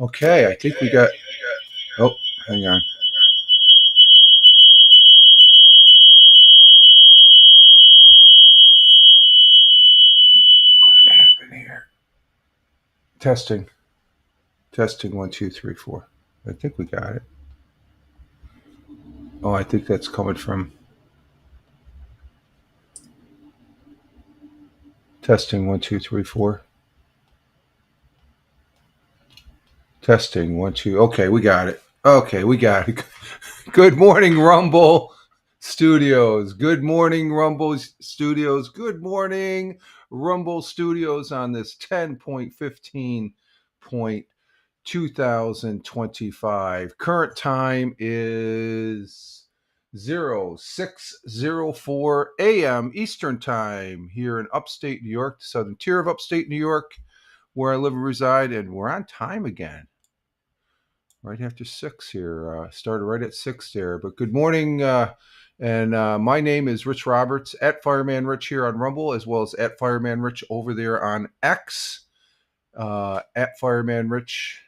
Okay, I think we got. Oh, hang on. What happened here? Testing. Testing 1, 2, 3, 4. I think we got it. Oh, I think that's coming from testing 1, 2, 3, 4. Testing 1, 2. Okay, we got it. Okay, we got it. Good morning, Rumble Studios. Good morning, Rumble Studios. Good morning, Rumble Studios on this 10.15.2025. Current time is 0604 a.m. Eastern Time here in upstate New York, the southern tier of upstate New York, where I live and reside, and we're on time again. Right after 6 here. Started right at 6 there. But good morning. And my name is Rich Roberts, at Fireman Rich here on Rumble, as well as at Fireman Rich over there on X. At Fireman Rich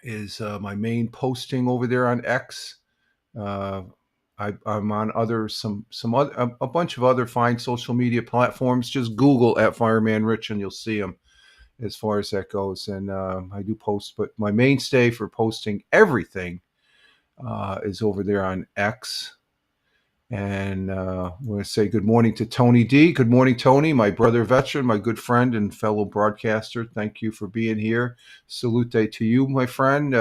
is my main posting over there on X. I'm on a bunch of other fine social media platforms. Just Google at Fireman Rich and you'll see them as far as that goes. And I do post, but my mainstay for posting everything is over there on X. And I want to say good morning to Tony D. Good morning, Tony, my brother veteran, my good friend and fellow broadcaster. Thank you for being here. Salute to you, my friend.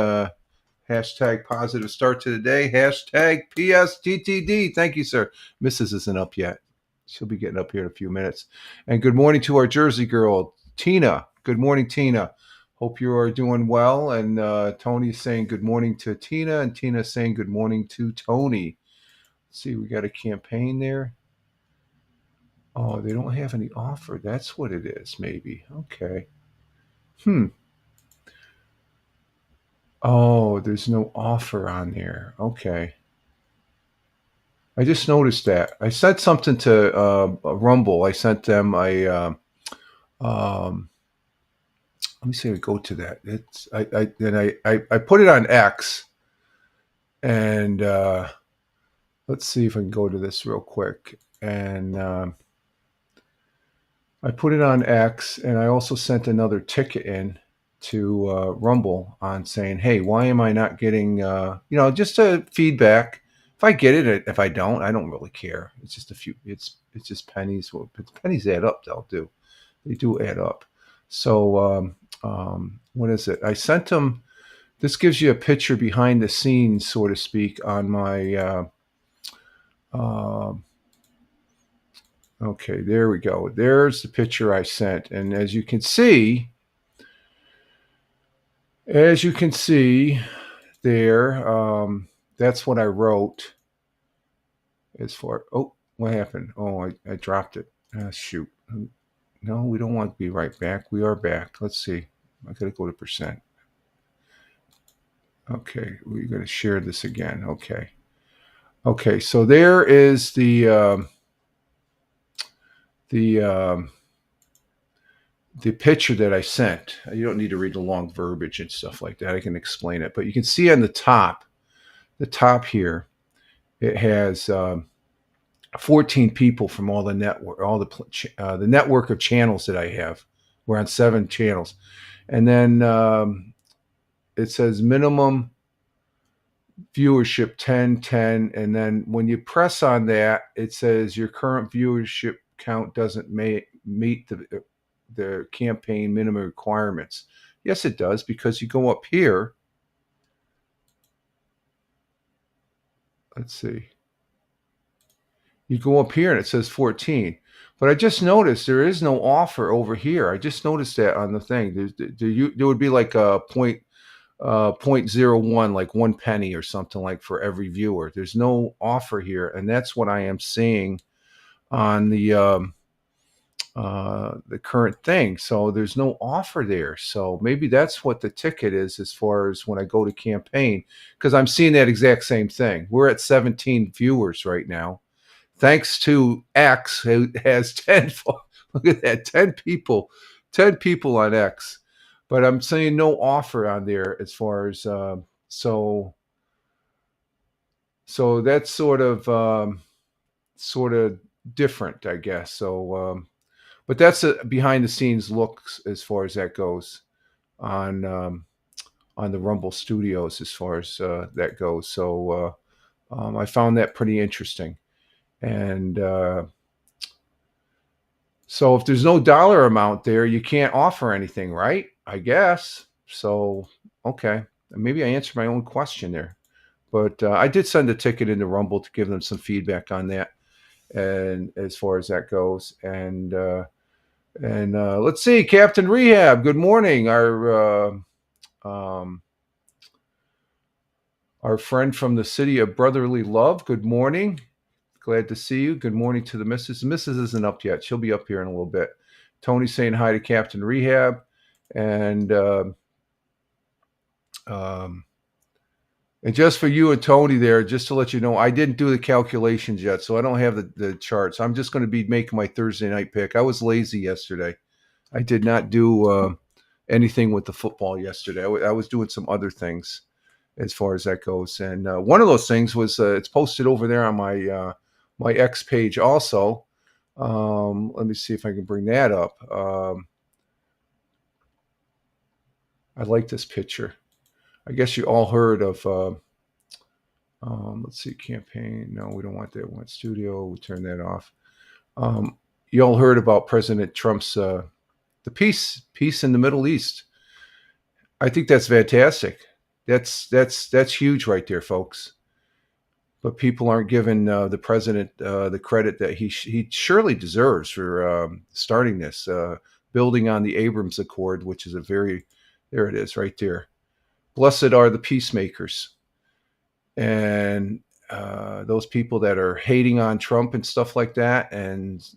Hashtag positive start to the day. Hashtag PSTTD. Thank you, sir. Mrs. isn't up yet. She'll be getting up here in a few minutes. And good morning to our Jersey girl, Tina. Good morning, Tina. Hope you are doing well. And Tony's saying good morning to Tina, and Tina's saying good morning to Tony. Let's see, we got a campaign there. Oh, they don't have any offer. That's what it is, maybe. Okay. Oh, there's no offer on there. Okay. I just noticed that. I sent something to Rumble. I sent them a. Let me see. I go to that. It's I put it on X, and let's see if I can go to this real quick. And I put it on X, and I also sent another ticket in to Rumble on saying, "Hey, why am I not getting just a feedback? If I get it, if I don't really care. It's just a few. It's just pennies. Well, pennies add up. They do add up. So what is it? I sent them. This gives you a picture behind the scenes, so to speak, on my. Okay, there we go. There's the picture I sent, and as you can see there, that's what I wrote. As far, oh, what happened? Oh, I dropped it. Shoot. No, we don't want to be right back. We are back. Let's see. I gotta go to percent. Okay, we're gonna share this again. Okay. So there is the picture that I sent. You don't need to read the long verbiage and stuff like that. I can explain it, but you can see on the top here, it has 14 people from all the network, the network of channels that I have. We're on 7 channels, and then it says minimum viewership 10, and then when you press on that, it says your current viewership count doesn't meet the campaign minimum requirements. Yes, it does, because you go up here. Let's see. You go up here and it says 14. But I just noticed there is no offer over here. I just noticed that on the thing. There would be like a 0.01, like 1 penny or something, like for every viewer. There's no offer here, and that's what I am seeing on the current thing. So there's no offer there. So maybe that's what the ticket is as far as when I go to campaign, because I'm seeing that exact same thing. We're at 17 viewers right now, thanks to X, who has 10. Look at that, 10 people on X. but I'm saying no offer on there as far as so so that's sort of different, I guess. So, but that's a behind the scenes looks as far as that goes on on the Rumble Studios as far as that goes. So I found that pretty interesting, and so if there's no dollar amount there, you can't offer anything, right? I guess. So okay, maybe I answered my own question there. But I did send a ticket into Rumble to give them some feedback on that, and as far as that goes, and let's see, Captain Rehab. Good morning, um, our friend from the city of brotherly love. Good morning. Glad to see you. Good morning to the missus. The missus isn't up yet. She'll be up here in a little bit. Tony's saying hi to Captain Rehab, and um, and just for you and Tony there, just to let you know, I didn't do the calculations yet, so I don't have the charts. I'm just going to be making my Thursday night pick. I was lazy yesterday. I did not do anything with the football yesterday. I was doing some other things as far as that goes, and one of those things was it's posted over there on my X page also. Let me see if I can bring that up. I like this picture. I guess you all heard of. Let's see, campaign. No, we don't want that. We want studio. We turn that off. Um, you all heard about President Trump's the peace in the Middle East. I think that's fantastic. That's huge right there, folks. But people aren't giving the president the credit that he surely deserves for starting this, building on the Abrams Accord, which is a very there it is right there. Blessed are the peacemakers, and those people that are hating on Trump and stuff like that. And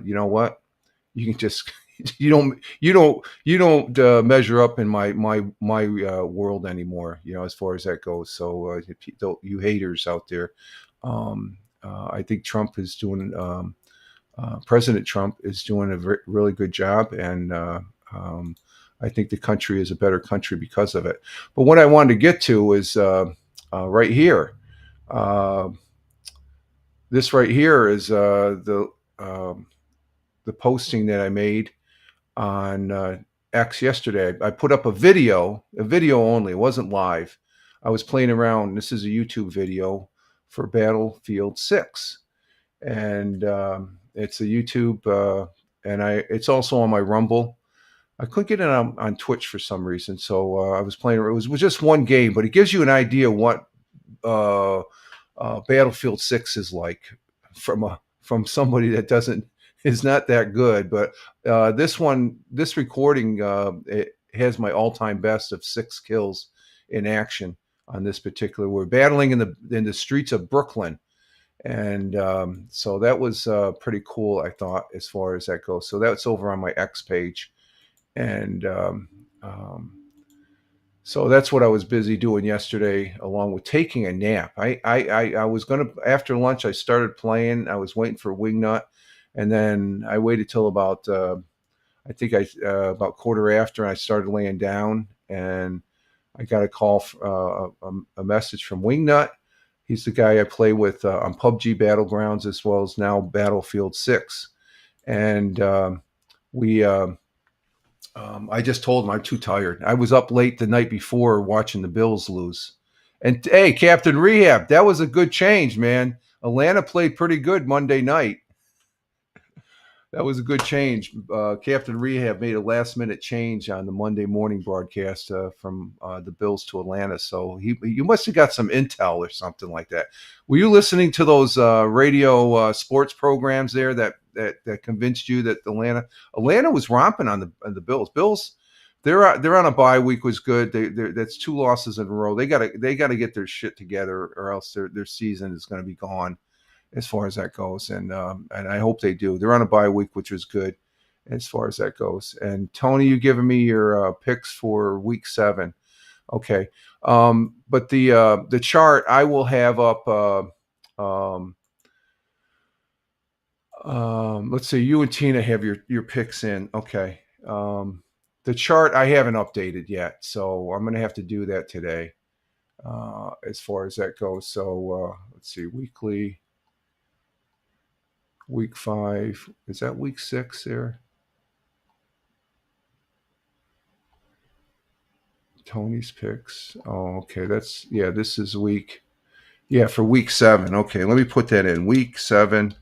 you know what? You can just you don't measure up in my world anymore. You know, as far as that goes. So you haters out there, I think Trump is doing. President Trump is doing a really good job, and I think the country is a better country because of it. But what I wanted to get to is right here. Uh, this right here is um, the posting that I made on X yesterday. I put up a video only. It wasn't live. I was playing around. This is a YouTube video for Battlefield 6, and it's a YouTube, and it's also on my Rumble. I couldn't get it on Twitch for some reason, so I was playing. It was just one game, but it gives you an idea what uh, Battlefield 6 is like from somebody that doesn't is not that good. But this recording, it has my all-time best of 6 kills in action on this particular. We're battling in the streets of Brooklyn, and so that was pretty cool, I thought, as far as that goes. So that's over on my X page, and um, so that's what I was busy doing yesterday, along with taking a nap. I was gonna after lunch. I started playing. I was waiting for Wingnut, and then I waited till about I think about quarter after. I started laying down, and I got a call, a message from Wingnut. He's the guy I play with on PUBG Battlegrounds as well as now Battlefield 6, and we. I just told him I'm too tired. I was up late the night before watching the Bills lose. And hey, Captain Rehab, that was a good change, man. Atlanta played pretty good Monday night. That was a good change. Captain Rehab made a last minute change on the Monday morning broadcast from the Bills to Atlanta. So you must have got some intel or something like that. Were you listening to those radio sports programs there that convinced you that Atlanta was romping on the Bills? Bills, they're on a bye week, was good. That's 2 losses in a row. They gotta get their shit together, or else their season is going to be gone as far as that goes. And I hope they do. They're on a bye week, which was good as far as that goes. And Tony, you giving me your picks for week 7? Okay. But the chart I will have up. Um, let's see. You and Tina have your picks in. Okay. the chart I haven't updated yet, so I'm going to have to do that today as far as that goes. So let's see, weekly, week 5. Is that week 6 there? Tony's picks. Oh, okay. That's, yeah, this is week. Yeah, for week 7. Okay, let me put that in. Week 7.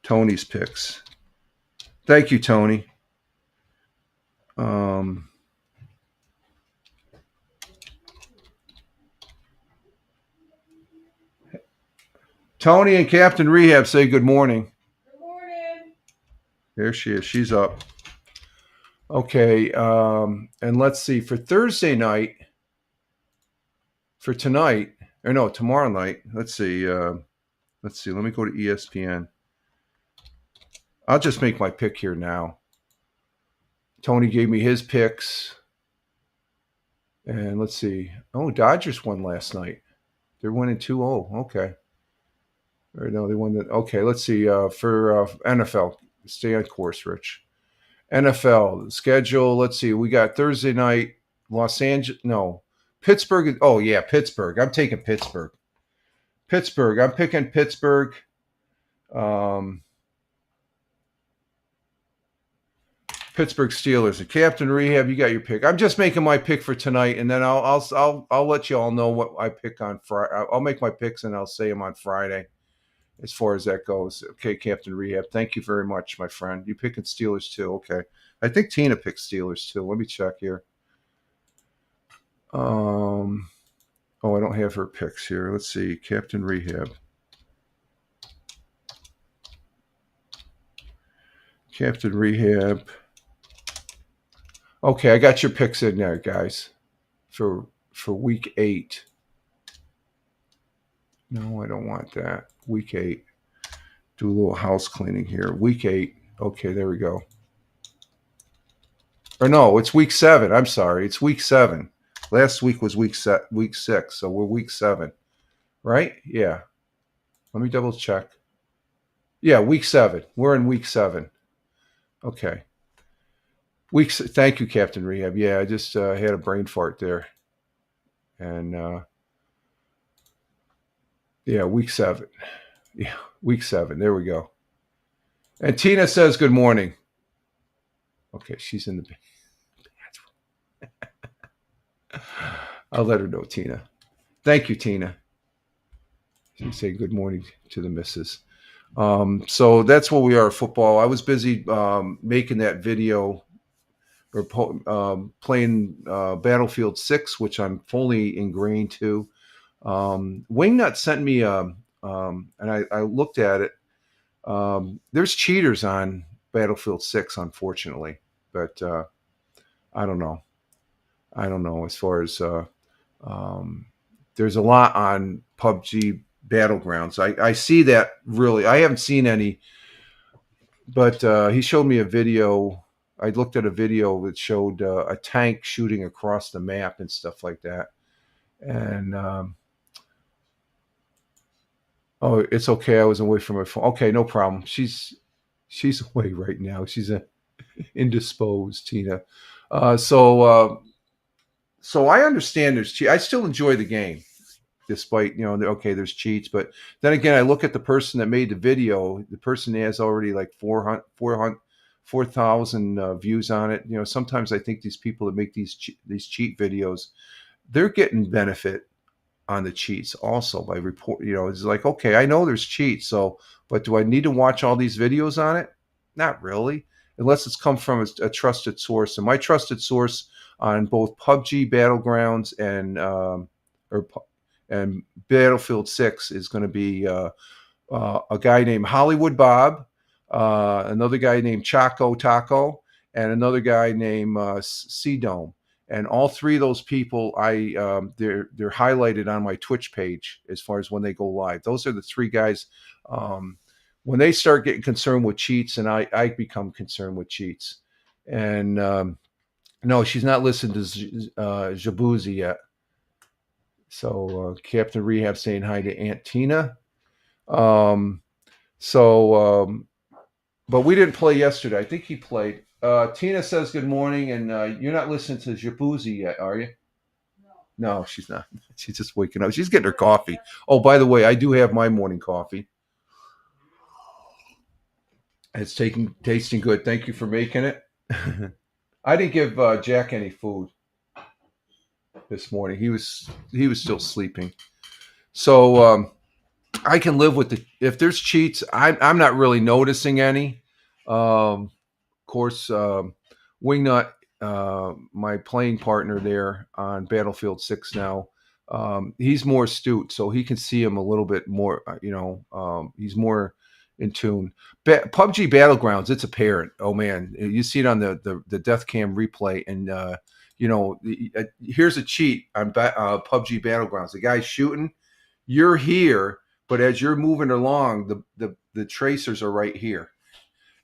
Tony's picks. Thank you, Tony. Tony and Captain Rehab say good morning. Good morning. There she is. She's up. Okay, and let's see. For Thursday night, for tonight, or no, tomorrow night. Let's see. Let me go to ESPN. I'll just make my pick here now. Tony gave me his picks. And let's see. Oh, Dodgers won last night. They're winning 2-0. Okay. Or no, they won that. Okay, let's see. For NFL, stay on course, Rich. NFL schedule. Let's see. We got Thursday night, Los Angeles. No, Pittsburgh. Oh, yeah, Pittsburgh. I'm taking Pittsburgh. I'm picking Pittsburgh. Pittsburgh Steelers. And Captain Rehab, you got your pick. I'm just making my pick for tonight, and then I'll let you all know what I pick on Friday. I'll make my picks and I'll say them on Friday, as far as that goes. Okay, Captain Rehab, thank you very much, my friend. You picking Steelers too? Okay, I think Tina picked Steelers too. Let me check here. Oh, I don't have her picks here. Let's see, Captain Rehab. Captain Rehab. Okay, I got your picks in there, guys, for week 8. No, I don't want that. Week 8. Do a little house cleaning here. Week 8. Okay, there we go. Or no, it's week 7. I'm sorry. It's week 7. Last week was week 6, so we're week 7. Right? Yeah. Let me double check. Yeah, week 7. We're in week 7. Okay. Thank you, Captain Rehab. Yeah, I just had a brain fart there. And yeah, week 7. Yeah, week 7. There we go. And Tina says good morning. Okay, she's in the bathroom. I'll let her know, Tina. Thank you, Tina. She's saying good morning to the missus. So that's where we are, football. I was busy making that video or playing Battlefield 6, which I'm fully ingrained to. Wingnut sent me, and I looked at it. There's cheaters on Battlefield 6, unfortunately, but I don't know. As far as there's a lot on PUBG Battlegrounds. I see that really. I haven't seen any, but he showed me a video. I looked at a video that showed a tank shooting across the map and stuff like that. And oh, it's okay. I was away from my phone. Okay, no problem. She's away right now. She's indisposed, Tina. So I understand there's I still enjoy the game, despite okay, there's cheats. But then again, I look at the person that made the video. The person has already like 4,000 views on it. Sometimes I think these people that make these cheat videos, they're getting benefit on the cheats also by report. It's like, okay, I know there's cheats, but do I need to watch all these videos on it? Not really, unless it's come from a trusted source. And my trusted source on both PUBG Battlegrounds and Battlefield 6 is going to be a guy named Hollywood Bob, another guy named Choco Taco, and another guy named Sea Dome. And all 3 of those people, they're highlighted on my Twitch page as far as when they go live. Those are the 3 guys. When they start getting concerned with cheats, and I become concerned with cheats. And no, she's not listened to Jabuzi yet. So Captain Rehab saying hi to Aunt Tina. but we didn't play yesterday. I think he played. Tina says good morning, and you're not listening to Jaboozy yet, are you? No, she's not. She's just waking up. She's getting her coffee. Oh, by the way, I do have my morning coffee. It's tasting good. Thank you for making it. I didn't give Jack any food this morning. He was still sleeping. So I can live with the if there's cheats. I'm not really noticing any. Of course, Wingnut, my playing partner there on Battlefield 6 now, he's more astute, so he can see him a little bit more. He's more in tune. PUBG Battlegrounds, it's apparent. Oh man, you see it on the death cam replay, and here's a cheat on PUBG Battlegrounds. The guy's shooting, you're here, but as you're moving along, the tracers are right here.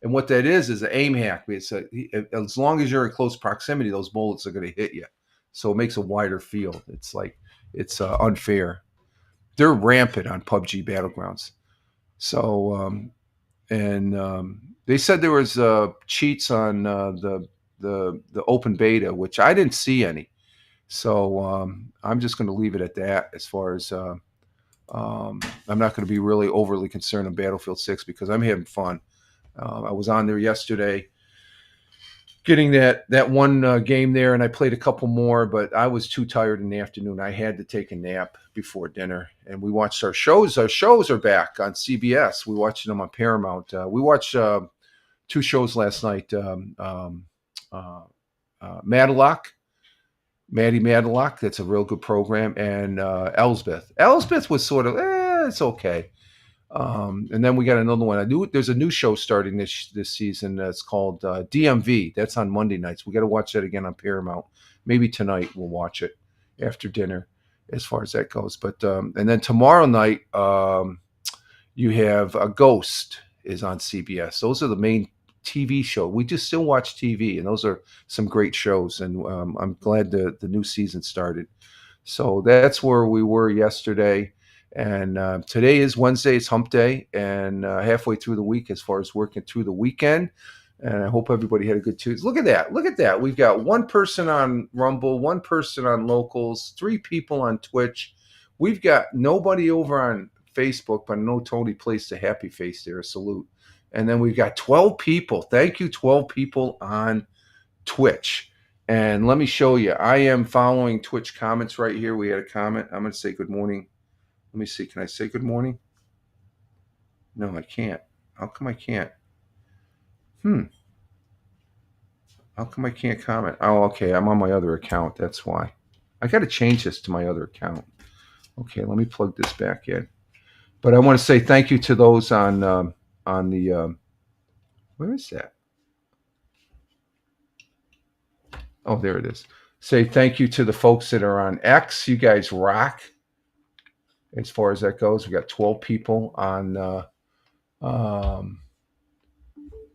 And what that is an aim hack. As long as you're in close proximity, those bullets are going to hit you. So it makes a wider field. It's unfair. They're rampant on PUBG Battlegrounds. So they said there was cheats on the open beta, which I didn't see any. So I'm just going to leave it at that. As far as I'm not going to be really overly concerned on Battlefield 6 because I'm having fun. I was on there yesterday, getting that one game there, and I played a couple more, but I was too tired in the afternoon. I had to take a nap before dinner, and we watched our shows. Our shows are back on CBS. We watched them on Paramount. We watched two shows last night. Matlock, Maddie Matlock. That's a real good program, and Elsbeth. Elsbeth was sort of, it's okay. And then we got another one. There's a new show starting this season. That's called DMV. That's on Monday nights. We got to watch that again on Paramount. Maybe tonight we'll watch it after dinner, as far as that goes. But and then tomorrow night you have a Ghost is on CBS. Those are the main TV show. We just still watch TV, and those are some great shows. And I'm glad the new season started. So that's where we were yesterday. And today is Wednesday. It's hump day and halfway through the week as far as working through the weekend. And I hope everybody had a good Tuesday. Look at that. Look at that. We've got one person on Rumble, one person on Locals, 3 people on Twitch. We've got nobody over on Facebook, but I know Tony placed a happy face there, a salute. And then we've got 12 people. Thank you, 12 people on Twitch. And let me show you. I am following Twitch comments right here. We had a comment. I'm going to say good morning. Let me see. Can I say good morning? No, I can't. How come I can't? How come I can't comment? Oh, okay. I'm on my other account. That's why. I got to change this to my other account. Okay, let me plug this back in. But I want to say thank you to those on the. Where is that? Oh, there it is. Say thank you to the folks that are on X. You guys rock. As far as that goes, we got 12 people on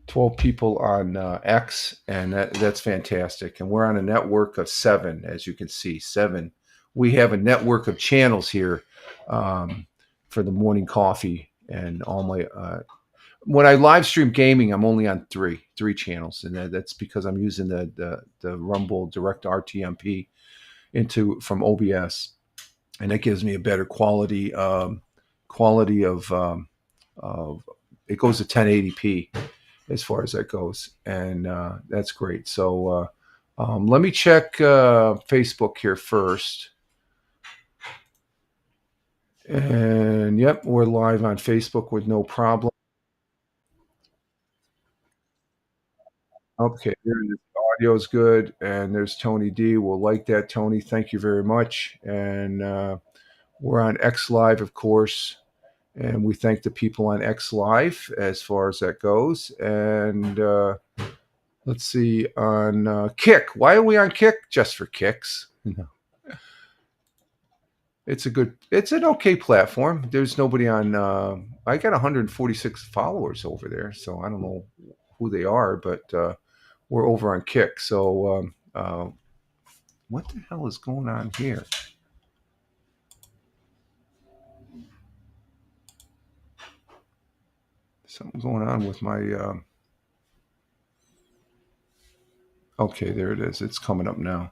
12 people on X, and that's fantastic. And we're on a network of 7, as you can see, 7. We have a network of channels here for the morning coffee and all my. When I live stream gaming, I'm only on three channels, and that's because I'm using the Rumble Direct RTMP from OBS, and that gives me a better quality of it goes to 1080p as far as that goes, and that's great. So let me check Facebook here first. And yep, we're live on Facebook with no problem. Okay, there it is. The audio is good, and there's Tony D. We'll like that, Tony. Thank you very much. And we're on X Live, of course, and we thank the people on X Live as far as that goes. And let's see, on Kick. Why are we on Kick? Just for kicks. It's an okay platform. There's nobody on. I got 146 followers over there, so I don't know who they are, but we're over on Kick. So what the hell is going on here? Something going on with my Okay, there it is. It's coming up now.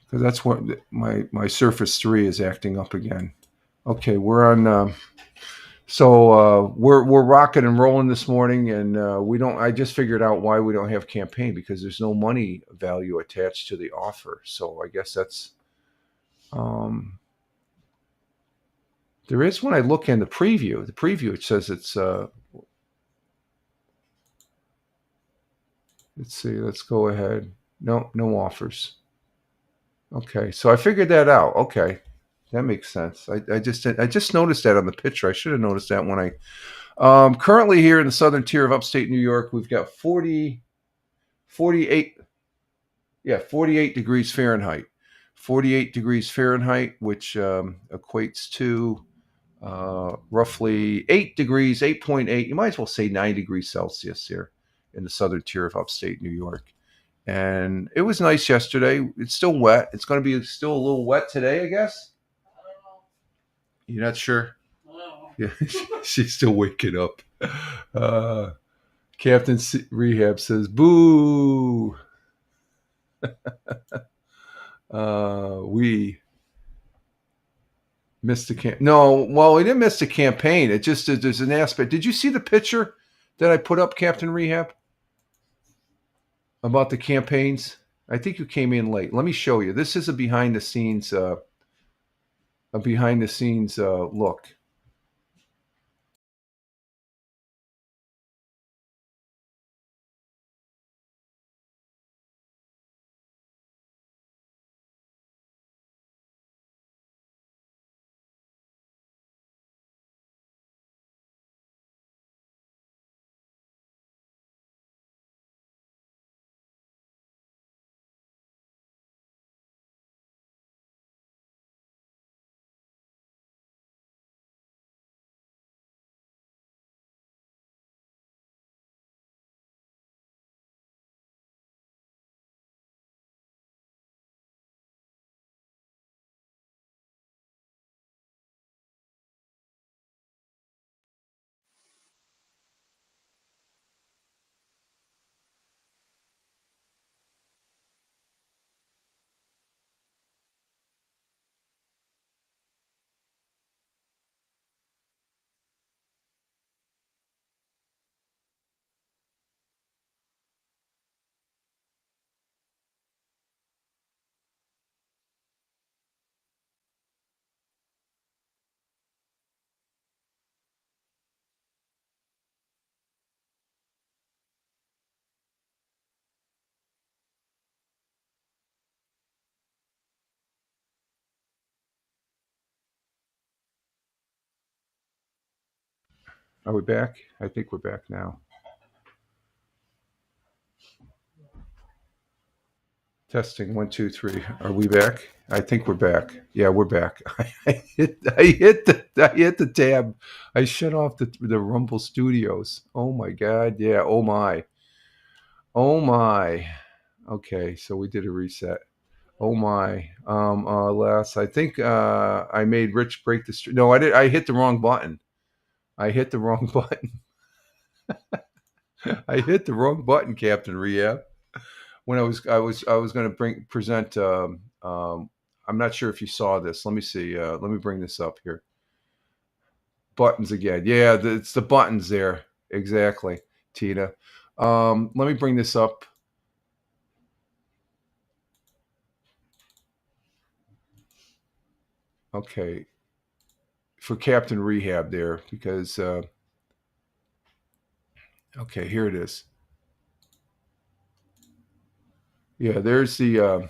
Because that's what my Surface 3 is acting up again. Okay, we're on. We're rocking and rolling this morning, and we don't. I just figured out why we don't have campaign because there's no money value attached to the offer. So I guess that's. Um, there is when I look in the preview. The preview it says it's. Let's see. Let's go ahead. No, no offers. Okay, so I figured that out. Okay, that makes sense. I just noticed that on the picture. I should have noticed that when I currently here in the southern tier of upstate New York, we've got 48, yeah, 48 degrees Fahrenheit. 48 degrees Fahrenheit, which equates to roughly 8 degrees, 8.8. You might as well say 9 degrees Celsius here in the southern tier of upstate New York. And it was nice yesterday. It's still wet. It's going to be still a little wet today, I guess. You're not sure? Yeah, she's still waking up. Uh, Captain Rehab says, "Boo." We missed the camp. No, well, we didn't miss the campaign. It just there's an aspect. Did you see the picture that I put up, Captain Rehab, about the campaigns? I think you came in late. Let me show you. This is a behind the scenes look. Are we back? I think we're back now. Testing 1, 2, 3. Are we back? I think we're back. Yeah, we're back. I hit the tab. I shut off the Rumble Studios. Oh my god. Yeah. Oh my. Oh my. Okay, so we did a reset. Oh my. Les, I think I made Rich break the stream. No, I did. I hit the wrong button. I hit the wrong button. I hit the wrong button, Captain Rehab. When I was going to present. I'm not sure if you saw this. Let me see. Let me bring this up here. Buttons again. Yeah, it's the buttons there. Exactly, Tina. Let me bring this up. Okay, for Captain Rehab there because okay, here it is. Yeah, there's the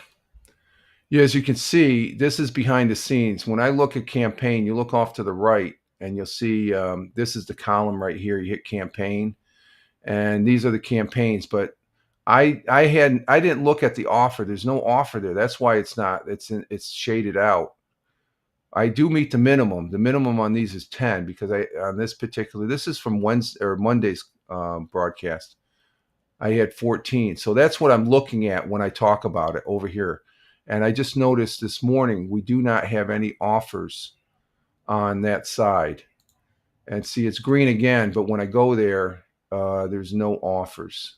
yeah, as you can see, this is behind the scenes. When I look at campaign, you look off to the right and you'll see this is the column right here. You hit campaign, and these are the campaigns. But I didn't look at the offer. There's no offer there. That's why it's not. It's shaded out. I do meet the minimum. The minimum on these is 10 because I on this particular. This is from Wednesday or Monday's broadcast. I had 14. So that's what I'm looking at when I talk about it over here. And I just noticed this morning we do not have any offers on that side. And see, it's green again, but when I go there, there's no offers.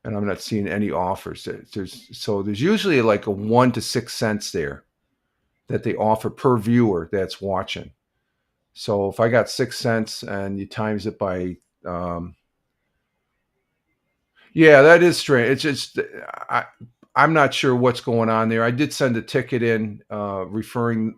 and I'm not seeing any offers. There's usually like a 1 to 6 cents there that they offer per viewer that's watching. So if I got 6 cents and you times it by, um, yeah, that is strange. It's just I'm not sure what's going on there. I did send a ticket in referring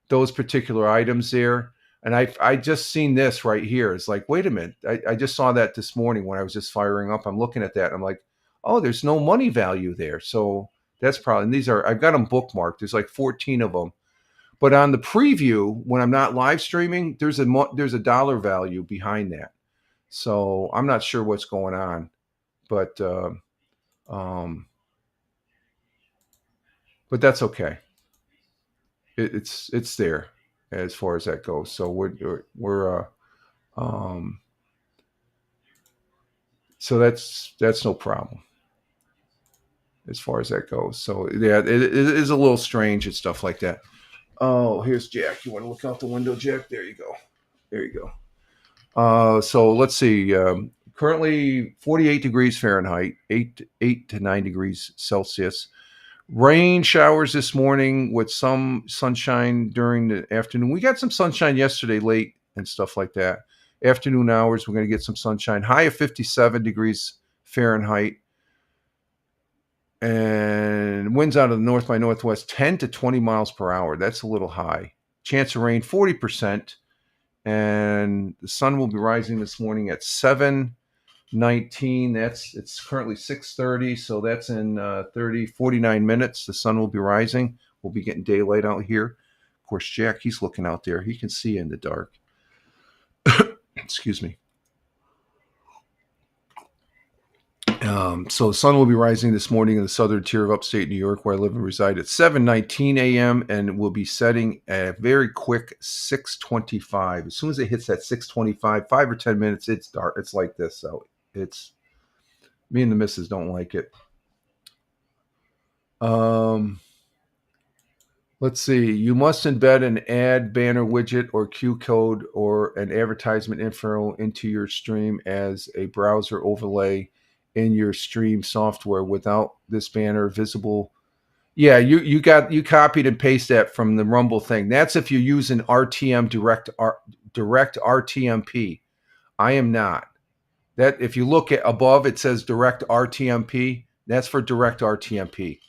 those particular items there. And I just seen this right here. It's like, wait a minute. I just saw that this morning when I was just firing up. I'm looking at that. And I'm like, oh, there's no money value there. So that's probably, and these are, I've got them bookmarked. There's like 14 of them. But on the preview, when I'm not live streaming, there's a dollar value behind that. So I'm not sure what's going on, but um, but that's okay. It's there as far as that goes. So we're um, so that's no problem as far as that goes. So yeah, it is a little strange and stuff like that. Oh, here's Jack. You want to look out the window, Jack? There you go. There you go. So let's see. Currently 48 degrees Fahrenheit, 8 to 9 degrees Celsius. Rain showers this morning with some sunshine during the afternoon. We got some sunshine yesterday late and stuff like that. Afternoon hours, we're going to get some sunshine. High of 57 degrees Fahrenheit. And winds out of the north by northwest 10 to 20 miles per hour. That's a little high. Chance of rain 40%. And the sun will be rising this morning at 7:19. It's currently 6:30, so that's in 49 minutes. The sun will be rising. We'll be getting daylight out here. Of course, Jack, he's looking out there. He can see in the dark. Excuse me. So the sun will be rising this morning in the southern tier of upstate New York, where I live and reside, at 7:19 a.m. and will be setting at a very quick 6:25. As soon as it hits that 6:25, 5 or 10 minutes, it's dark. It's like this. So it's me and the missus don't like it. Let's see. You must embed an ad banner widget or Q code or an advertisement info into your stream as a browser overlay in your stream software. Without this banner visible. Yeah, you copied and pasted that from the Rumble thing. That's if you're using RTM direct RTMP. I am not. That if you look at above, it says direct RTMP. That's for direct RTMP.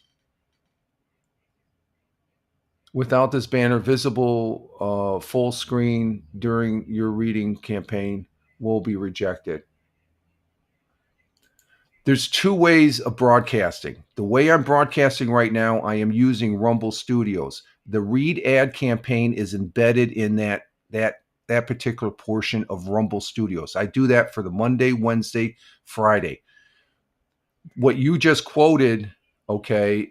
Without this banner visible full screen during your reading campaign will be rejected. There's two ways of broadcasting. The way I'm broadcasting right now, I am using Rumble Studios. The read ad campaign is embedded in that particular portion of Rumble Studios. I do that for the Monday, Wednesday, Friday. What you just quoted, okay,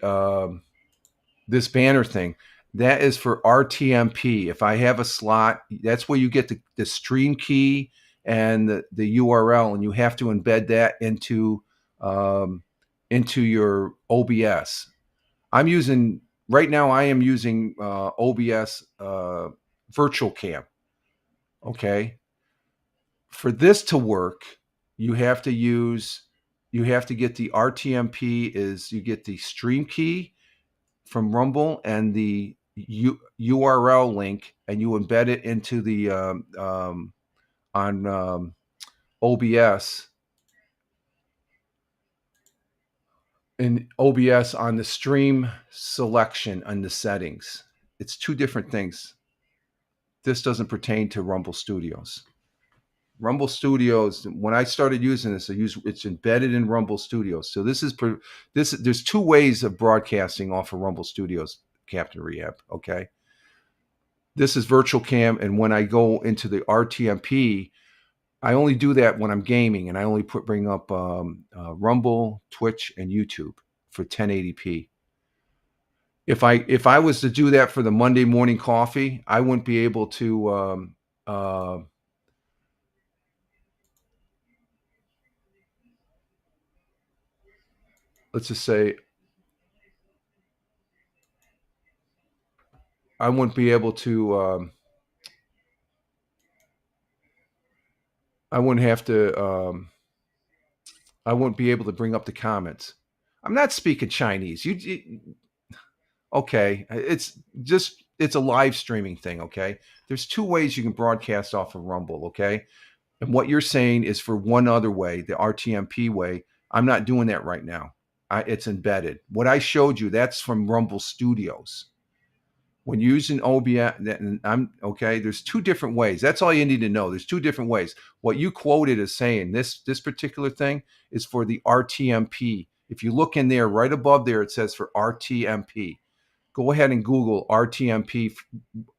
this banner thing, that is for RTMP. If I have a slot, that's where you get the stream key and the URL, and you have to embed that into your OBS. I'm using right now. I am using OBS Virtual Cam. Okay, for this to work, you have to get the RTMP. Is you get the stream key from Rumble and the URL link, and you embed it into the on OBS. In OBS on the stream selection on the settings. It's two different things. This doesn't pertain to Rumble Studios. Rumble Studios, when I started using this, it's embedded in Rumble Studios. So there's two ways of broadcasting off of Rumble Studios, Captain Rehab. Okay. This is Virtual Cam, and when I go into the RTMP, I only do that when I'm gaming, and I only bring up Rumble, Twitch, and YouTube for 1080p. If I was to do that for the Monday morning coffee, I wouldn't be able to. Let's just say I wouldn't be able to. I wouldn't have to. I wouldn't be able to bring up the comments. I'm not speaking Chinese. Okay, it's a live streaming thing. Okay, there's two ways you can broadcast off of Rumble. Okay, and what you're saying is for one other way, the RTMP way. I'm not doing that right now. It's embedded. What I showed you, that's from Rumble Studios. When using OBS, I'm okay. There's two different ways. That's all you need to know. There's two different ways. What you quoted is saying this particular thing is for the RTMP. If you look in there, right above there, it says for RTMP. Go ahead and Google RTMP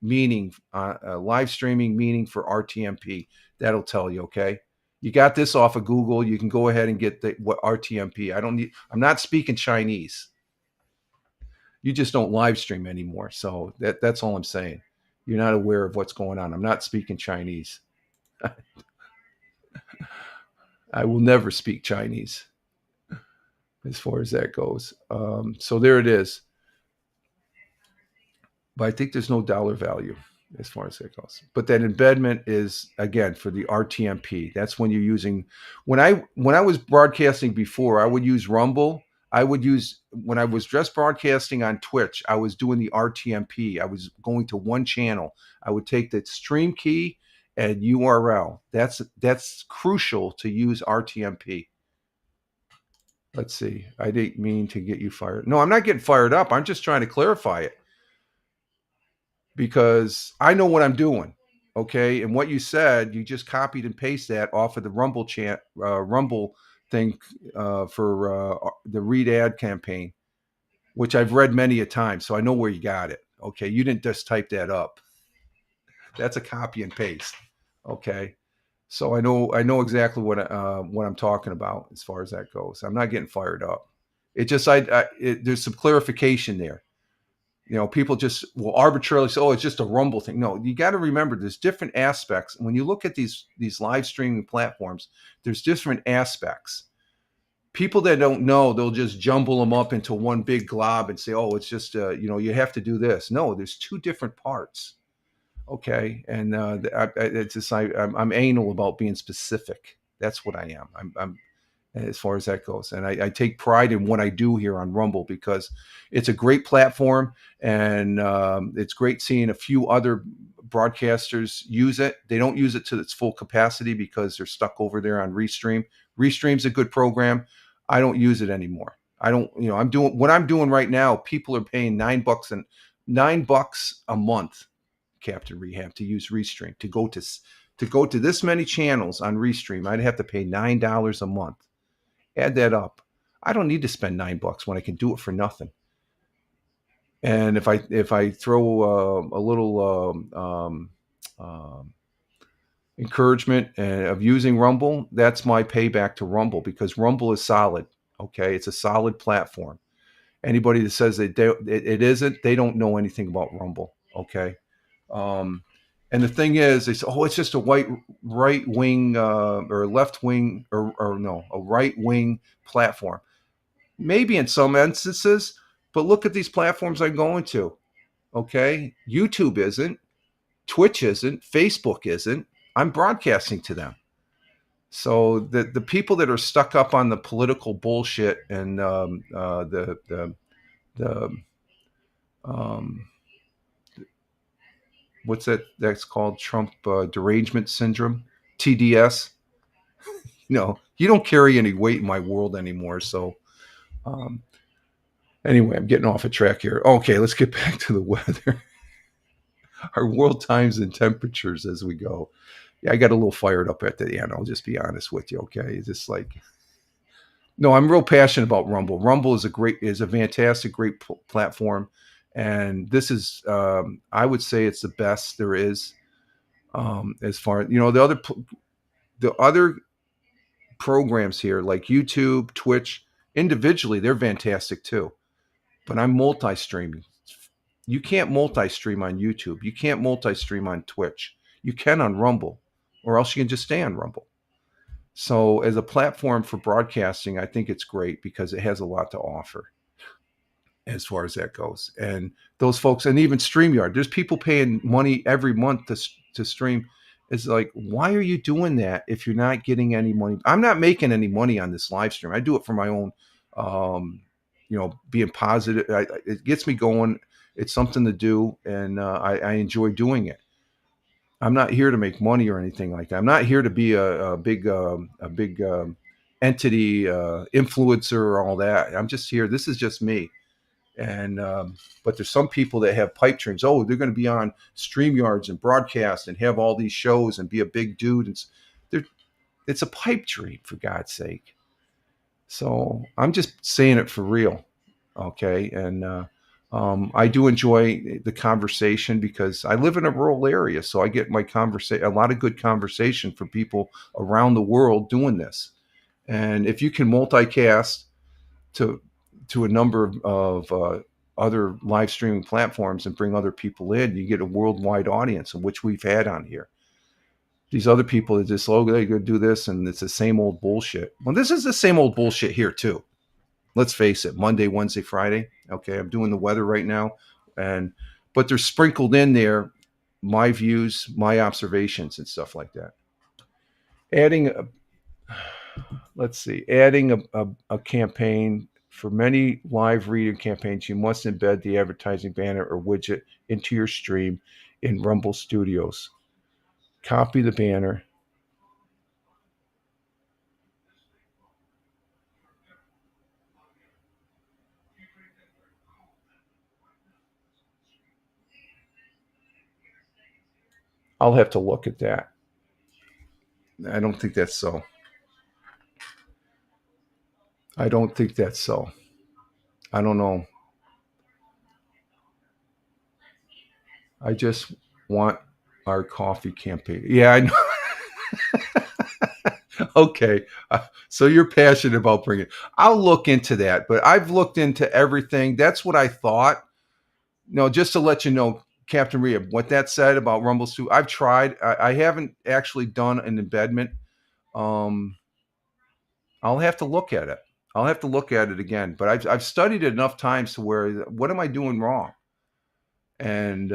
meaning, live streaming meaning for RTMP. That'll tell you. Okay, you got this off of Google. You can go ahead and get what RTMP. I'm not speaking Chinese. You just don't live stream anymore. So that's all I'm saying. You're not aware of what's going on. I'm not speaking Chinese. I will never speak Chinese as far as that goes. So there it is. But I think there's no dollar value as far as that goes. But that embedment is again for the RTMP. That's when you're using. When I was broadcasting before, I would use Rumble. I would use when I was just broadcasting on Twitch. I was doing the RTMP. I was going to one channel. I would take the stream key and URL. That's crucial to use RTMP. Let's see. I didn't mean to get you fired. No, I'm not getting fired up. I'm just trying to clarify it because I know what I'm doing. Okay, and what you said, you just copied and pasted that off of the Rumble Rumble thing for the Read ad campaign, which I've read many a time, so I know where you got it. Okay, you didn't just type that up. That's a copy and paste. Okay, so I know exactly what I'm talking about as far as that goes. I'm not getting fired up. It just there's some clarification there. You know, people just will arbitrarily say, "Oh, it's just a Rumble thing." No, you got to remember there's different aspects. When you look at these live streaming platforms, there's different aspects. People that don't know, they'll just jumble them up into one big glob and say, "Oh, it's just you have to do this." No, there's two different parts. Okay, and it's just I'm anal about being specific. That's what I am. I'm as far as that goes. And I take pride in what I do here on Rumble because it's a great platform, and it's great seeing a few other broadcasters use it. They don't use it to its full capacity because they're stuck over there on Restream. Restream's a good program. I don't use it anymore. I don't, I'm doing what I'm doing right now. People are paying $9 a month, Captain Rehab, to use Restream, to go to this many channels on Restream. I'd have to pay $9 a month. Add that up. I don't need to spend $9 when I can do it for nothing. And if I throw a little encouragement of using Rumble, that's my payback to Rumble, because Rumble is solid. Okay, it's a solid platform. Anybody that says it isn't, they don't know anything about Rumble. Okay. And the thing is, they say, "Oh, it's just a right wing or left wing or no, a right wing platform." Maybe in some instances, but look at these platforms I'm going to. Okay, YouTube isn't, Twitch isn't, Facebook isn't. I'm broadcasting to them. So the people that are stuck up on the political bullshit and what's that's called, Trump derangement syndrome, TDS. You don't carry any weight in my world anymore. So anyway, I'm getting off a track here. Okay, let's get back to the weather. Our world times and temperatures as we go. Yeah, I got a little fired up at the end. I'll just be honest with you. Okay, it's just like, no, I'm real passionate about Rumble. Rumble is a fantastic, great platform. And this is, I would say it's the best there is. As far as, the other programs here like YouTube, Twitch, individually, they're fantastic too. But I'm multi-streaming. You can't multi-stream on YouTube. You can't multi-stream on Twitch. You can on Rumble, or else you can just stay on Rumble. So as a platform for broadcasting, I think it's great because it has a lot to offer as far as that goes. And those folks, and even StreamYard, there's people paying money every month to stream. It's like, why are you doing that if you're not getting any money? I'm not making any money on this live stream. I do it for my own, um, being positive. It gets me going. It's something to do, and I enjoy doing it. I'm not here to make money or anything like that. I'm not here to be a big entity, influencer or all that. I'm just here. This is just me. And but there's some people that have pipe dreams. Oh, they're going to be on StreamYards and broadcast and have all these shows and be a big dude. And it's a pipe dream, for God's sake. So I'm just saying it for real, okay? And I do enjoy the conversation because I live in a rural area, so I get my conversation, a lot of good conversation from people around the world doing this. And if you can multicast to a number of other live streaming platforms and bring other people in, you get a worldwide audience, of which we've had on here. These other people that just, oh, they go do this, and it's the same old bullshit. Well, this is the same old bullshit here too. Let's face it, Monday, Wednesday, Friday. Okay, I'm doing the weather right now, but they're sprinkled in there my views, my observations, and stuff like that. Adding a, let's see, adding a campaign. For many live reading campaigns, you must embed the advertising banner or widget into your stream in Rumble Studios. Copy the banner. I'll have to look at that. I don't think that's so. I don't think that's so. I don't know. I just want our coffee campaign. Yeah, I know. Okay. So you're passionate about bringing it. I'll look into that, but I've looked into everything. That's what I thought. No, just to let you know, Captain Rhea, what that said about Rumble Stew, I've tried. I haven't actually done an embedment. Um, I'll have to look at it. I'll have to look at it again. But I've studied it enough times to where, what am I doing wrong? And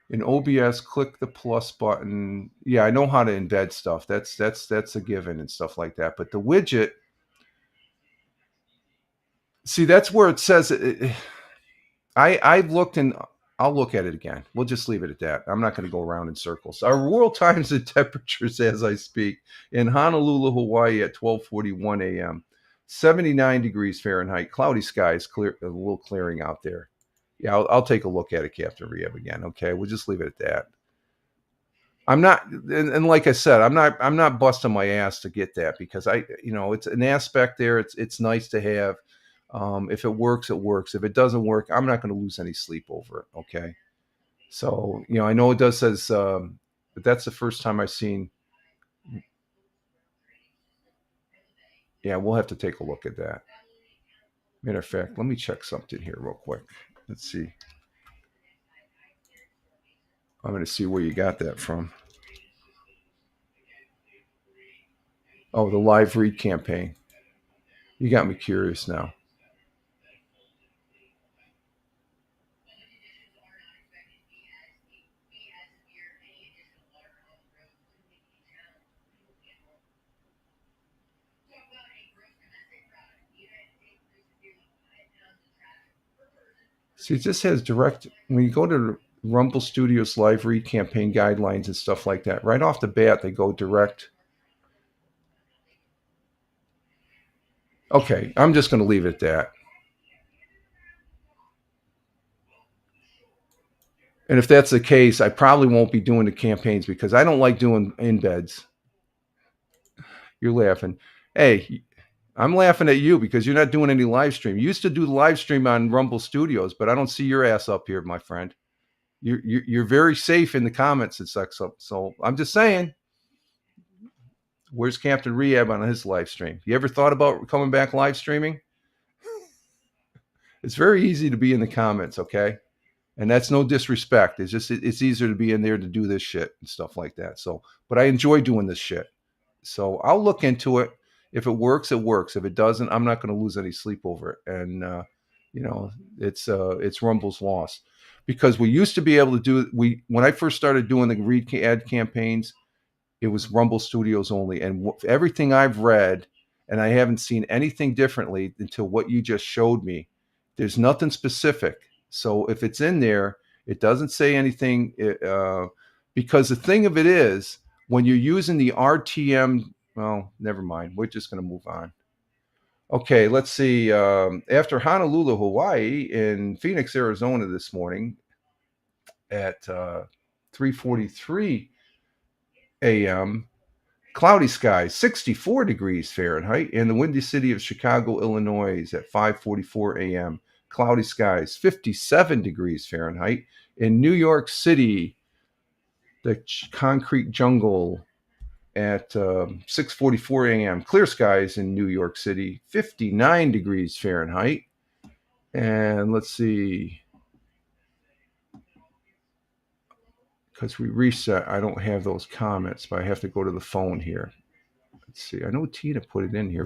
in OBS, click the plus button. Yeah, I know how to embed stuff. That's a given and stuff like that. But the widget, see, that's where it says I've looked, and I'll look at it again. We'll just leave it at that. I'm not going to go around in circles. Our world times and temperatures as I speak in Honolulu, Hawaii at 12:41 a.m. 79 degrees Fahrenheit. Cloudy skies, clear, a little clearing out there. Yeah, I'll take a look at it, Captain Rehab, again. Okay, we'll just leave it at that. I'm not, and like I said, I'm not busting my ass to get that, because it's an aspect there. It's nice to have. If it works, it works. If it doesn't work, I'm not going to lose any sleep over it. Okay. So, I know it does says, but that's the first time I've seen. Yeah, we'll have to take a look at that. Matter of fact, let me check something here real quick. Let's see. I'm going to see where you got that from. Oh, the live read campaign. You got me curious now. See, it just has direct, when you go to Rumble Studios live read campaign guidelines and stuff like that, right off the bat, they go direct. Okay, I'm just going to leave it at that. And if that's the case, I probably won't be doing the campaigns, because I don't like doing embeds. You're laughing. Hey, I'm laughing at you because you're not doing any live stream. You used to do the live stream on Rumble Studios, but I don't see your ass up here, my friend. You're very safe in the comments and such. So I'm just saying, where's Captain Rehab on his live stream? You ever thought about coming back live streaming? It's very easy to be in the comments, okay? And that's no disrespect. It's just it's easier to be in there to do this shit and stuff like that. So, but I enjoy doing this shit. So I'll look into it. If it works, it works. If it doesn't, I'm not going to lose any sleep over it. And it's Rumble's loss. because we used to be able to do when I first started doing the read ad campaigns, it was Rumble Studios only, and everything I've read, and I haven't seen anything differently until what you just showed me. There's nothing specific, so if it's in there, it doesn't say anything. Because the thing of it is, when you're using the RTM, well, never mind. We're just going to move on. Okay, let's see. After Honolulu, Hawaii, in Phoenix, Arizona, this morning at 3:43 a.m. Cloudy skies, 64 degrees Fahrenheit, in the windy city of Chicago, Illinois, at 5:44 a.m. Cloudy skies, 57 degrees Fahrenheit. In New York City, the concrete jungle, at 6:44 a.m. Clear skies in New York City, 59 degrees Fahrenheit. And let's see, because we reset, I don't have those comments, but I have to go to the phone here. Let's see. I know Tina put it in here.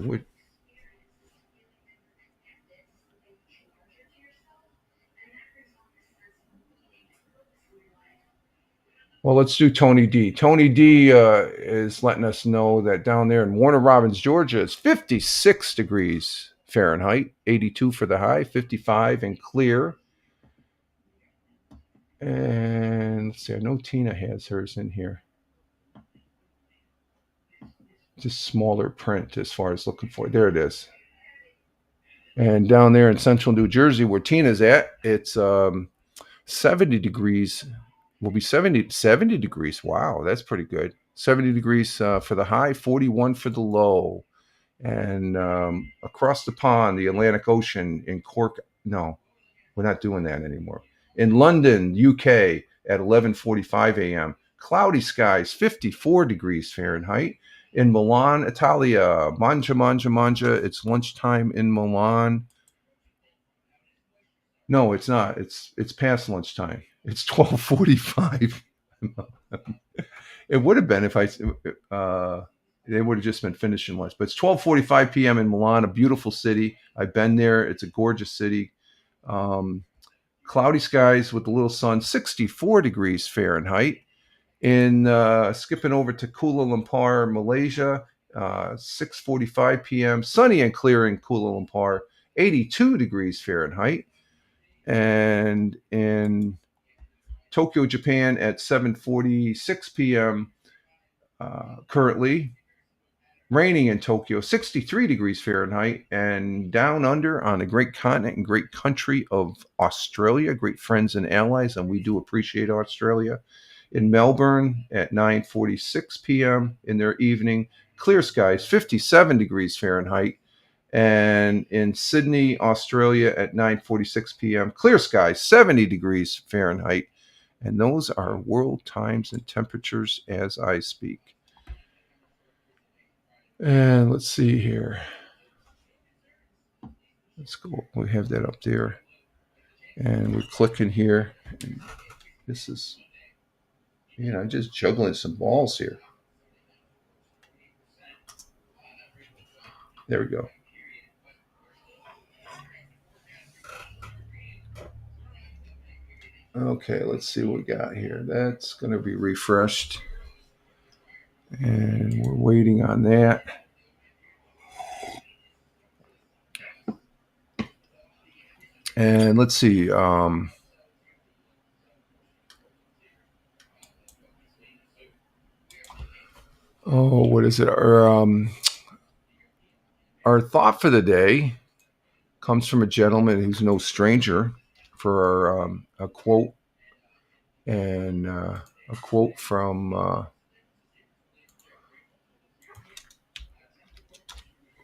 Well, let's do Tony D. Tony D is letting us know that down there in Warner Robins, Georgia, it's 56 degrees Fahrenheit, 82 for the high, 55 and clear. And let's see, I know Tina has hers in here. Just smaller print as far as looking for it. There it is. And down there in central New Jersey, where Tina's at, it's 70 degrees. Will be 70 degrees. Wow, that's pretty good. 70 degrees for the high, 41 for the low. And across the pond, the Atlantic Ocean in Cork. No, we're not doing that anymore. In London, UK, at 11:45 a.m. Cloudy skies, 54 degrees Fahrenheit. In Milan, Italia, mangia. It's lunchtime in Milan. No, it's not. It's past lunchtime. It's 12:45. It would have been if they would have just been finishing lunch. But it's 12:45 p.m. in Milan, a beautiful city. I've been there. It's a gorgeous city. Cloudy skies with a little sun, 64 degrees Fahrenheit. In skipping over to Kuala Lumpur, Malaysia, 6:45 p.m. Sunny and clear in Kuala Lumpur, 82 degrees Fahrenheit. And in Tokyo, Japan, at 7:46 p.m. Currently raining in Tokyo, 63 degrees Fahrenheit. And down under on the great continent and great country of Australia, great friends and allies, and we do appreciate Australia. In Melbourne at 9:46 p.m. in their evening, clear skies, 57 degrees Fahrenheit. And in Sydney, Australia at 9:46 p.m., clear skies, 70 degrees Fahrenheit. And those are world times and temperatures as I speak. And let's see here. Let's go. We have that up there. And we're clicking here. And this is, just juggling some balls here. There we go. Okay, let's see what we got here. That's going to be refreshed. And we're waiting on that. And let's see. What is it? Our thought for the day comes from a gentleman who's no stranger for a quote, and a quote from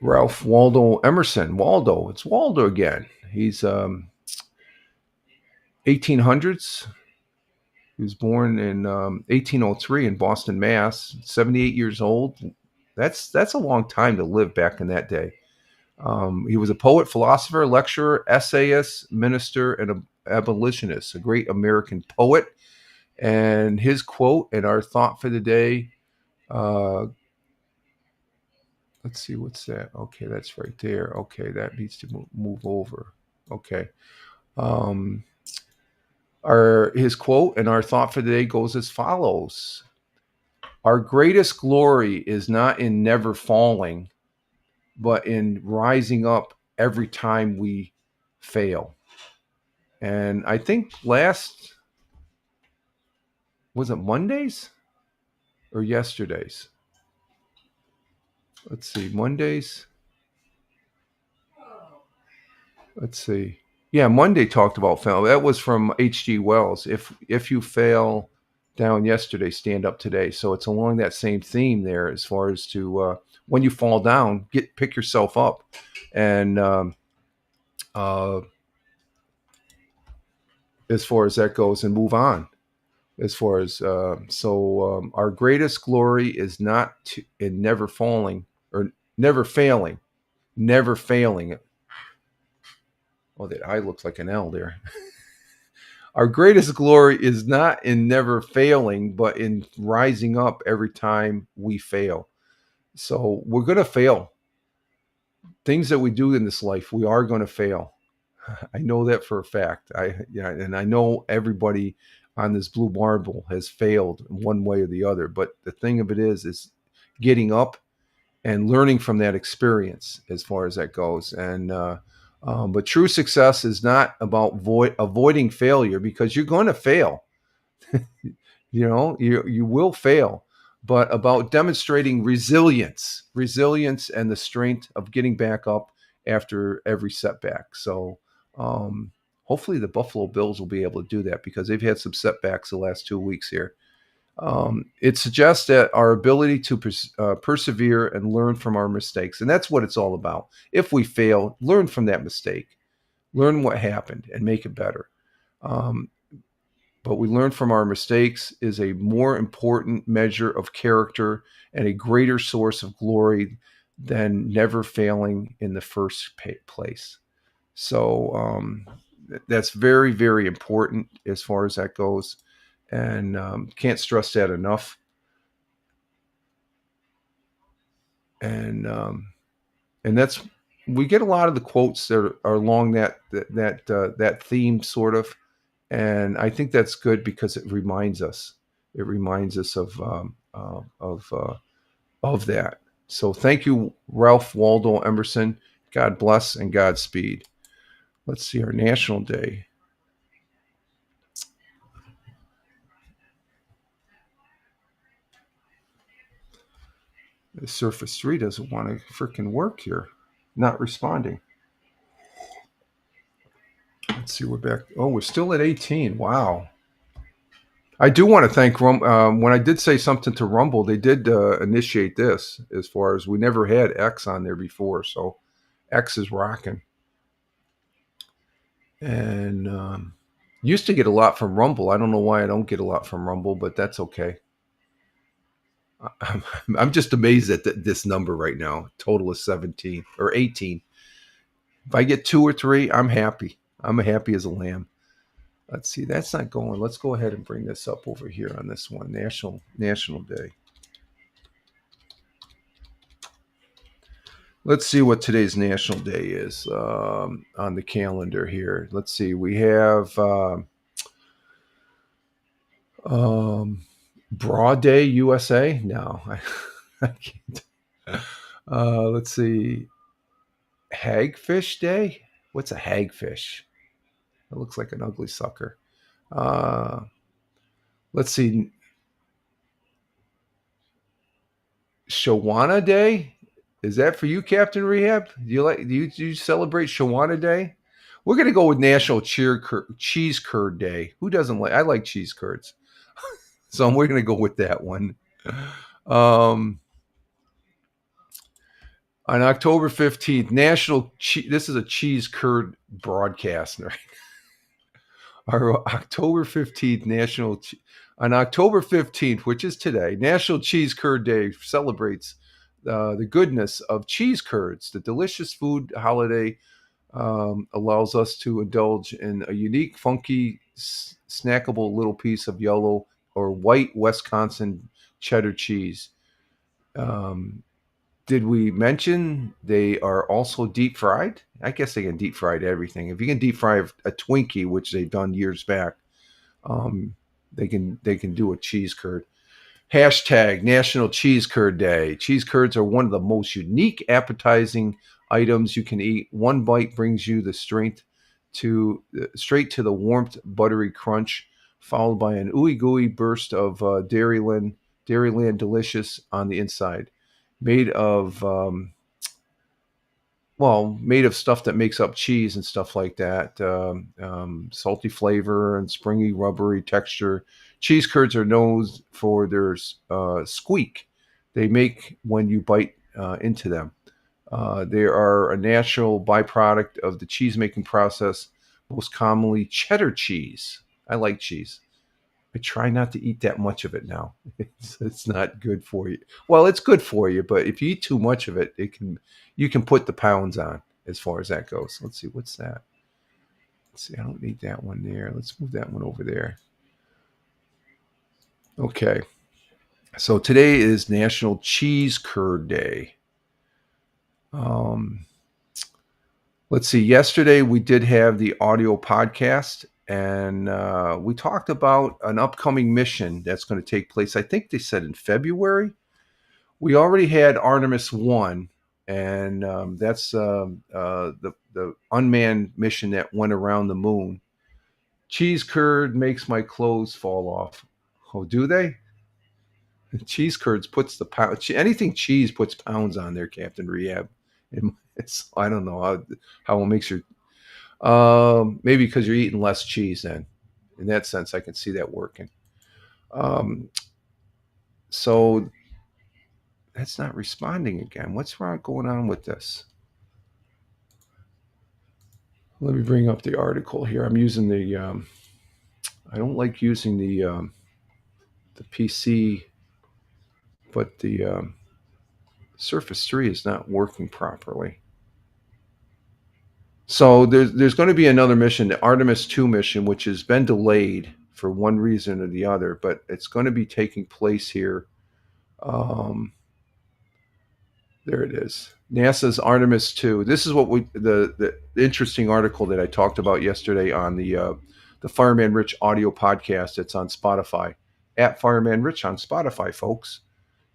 Ralph Waldo Emerson. Waldo, it's Waldo again. He's 1800s. He was born in 1803 in Boston, Mass. 78 years old. That's a long time to live back in that day. He was a poet, philosopher, lecturer, essayist, minister, and an abolitionist, a great American poet. And his quote and our thought for the day, let's see, what's that? Okay, that's right there. Okay, that needs to move over. Okay. His quote and our thought for the day goes as follows: Our greatest glory is not in never falling, but in rising up every time we fail. And I think was it Mondays or yesterday's? Let's see, Mondays. Let's see. Yeah, Monday talked about fail. That was from H.G. Wells. If you fail down yesterday, stand up today. So it's along that same theme there, as far as to when you fall down, pick yourself up, and uh, as far as that goes, and move on. As far as our greatest glory is not in never falling or never failing, never failing. Oh, that I looks like an L there. Our greatest glory is not in never failing, but in rising up every time we fail. So we're going to fail. Things that we do in this life, we are going to fail. I know that for a fact. And I know everybody on this blue marble has failed in one way or the other. But the thing of it is getting up and learning from that experience, as far as that goes. And but true success is not about avoiding failure, because you're going to fail. You will fail, but about demonstrating resilience and the strength of getting back up after every setback. So hopefully the Buffalo Bills will be able to do that, because they've had some setbacks the last 2 weeks here. It suggests that our ability to persevere and learn from our mistakes, and that's what it's all about. If we fail, learn from that mistake, learn what happened, and make it better. But we learn from our mistakes is a more important measure of character and a greater source of glory than never failing in the first place. So that's very, very important as far as that goes, and can't stress that enough. And that's, we get a lot of the quotes that are along that theme, sort of. And I think that's good, because it reminds us. It reminds us of that. So thank you, Ralph Waldo Emerson. God bless and Godspeed. Let's see our National Day. The Surface 3 doesn't want to freaking work here. Not responding. Let's see, we're back. Oh, we're still at 18. Wow. I do want to thank when I did say something to Rumble, they did initiate this, as far as we never had X on there before. So X is rocking. And used to get a lot from Rumble. I don't know why I don't get a lot from Rumble, but that's okay. I'm just amazed at this number right now. Total is 17 or 18. If I get 2 or 3, I'm happy. I'm happy as a lamb. Let's see. That's not going. Let's go ahead and bring this up over here on this one. National Day. Let's see what today's National Day is on the calendar here. Let's see. We have Broad Day USA. No, I can't. Let's see. Hagfish Day. What's a hagfish? It looks like an ugly sucker. Let's see. Shawana Day. Is that for you, Captain Rehab? Do you celebrate Shawana Day? We're gonna go with National Cheese Curd Day. Who doesn't like? I like cheese curds, so we're gonna go with that one. On October 15th, this is a cheese curd broadcast, right? Our October 15th on October 15th, which is today, National Cheese Curd Day celebrates the goodness of cheese curds. The delicious food holiday allows us to indulge in a unique, funky, snackable little piece of yellow or white Wisconsin cheddar cheese. Did we mention they are also deep fried? I guess they can deep fry everything. If you can deep fry a Twinkie, which they've done years back, They can do a cheese curd. Hashtag National Cheese Curd Day. Cheese curds are one of the most unique appetizing items you can eat. One bite brings you the strength to straight to the warmth, buttery crunch, followed by an ooey gooey burst of Dairyland delicious on the inside, made of made of stuff that makes up cheese and stuff like that. Salty flavor and springy, rubbery texture. Cheese curds are known for their squeak they make when you bite into them. They are a natural byproduct of the cheese making process, most commonly cheddar cheese. I like cheese. I try not to eat that much of it now. It's not good for you. Well, it's good for you, but if you eat too much of it, you can put the pounds on as far as that goes. Let's see, what's that? Let's see, I don't need that one there. Let's move that one over there. Okay. So today is National Cheese Curd Day. Um, let's see. Yesterday we did have the audio podcast, and we talked about an upcoming mission that's going to take place. I think they said in February. We already had Artemis 1, and that's the unmanned mission that went around the moon. Cheese curd makes my clothes fall off. Oh, do they? Cheese curds puts the pound. Anything cheese puts pounds on there, Captain Rehab. It's I don't know how it makes your. Maybe because you're eating less cheese. Then, in that sense, I can see that working. Um, so that's not responding again. What's wrong going on with this? Let me bring up the article here. I'm using the. I don't like using the PC, but the Surface 3 is not working properly. So there's going to be another mission, the Artemis 2 mission, which has been delayed for one reason or the other, but it's going to be taking place here. Um, there it is. NASA's Artemis 2. This is what the interesting article that I talked about yesterday on the Fireman Rich audio podcast. It's on Spotify at Fireman Rich on Spotify, folks.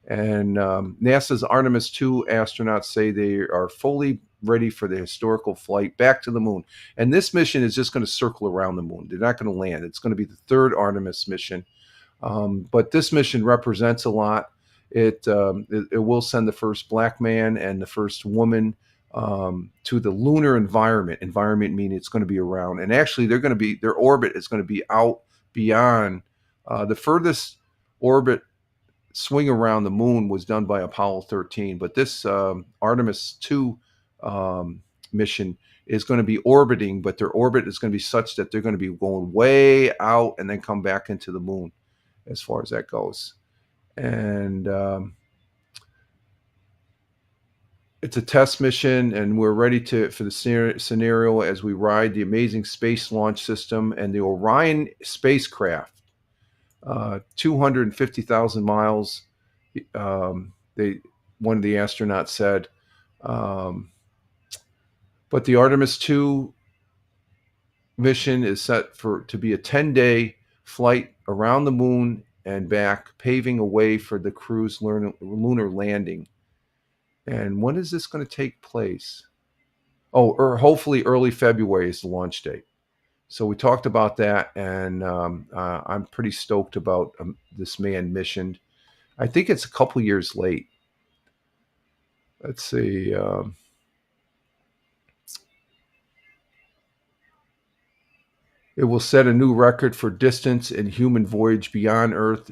And NASA's Artemis 2 astronauts say they are fully ready for the historical flight back to the moon. And this mission is just going to circle around the moon. They're not going to land. It's going to be the third Artemis mission. But this mission represents a lot. It will send the first black man and the first woman to the lunar environment. Environment meaning it's going to be around. And actually, their orbit is going to be out beyond the furthest orbit swing around the moon was done by Apollo 13, but this Artemis 2 mission is going to be orbiting, but their orbit is going to be such that they're going to be going way out and then come back into the moon as far as that goes. And it's a test mission, and we're ready for the scenario as we ride the amazing Space Launch System and the Orion spacecraft. 250,000 miles. One of the astronauts said, but the Artemis 2 mission is set to be a 10-day flight around the moon and back, paving a way for the crew's lunar landing. And when is this going to take place? Oh, or hopefully early February is the launch date. So we talked about that, and I'm pretty stoked about this manned mission. I think it's a couple years late. Let's see. It will set a new record for distance in human voyage beyond Earth.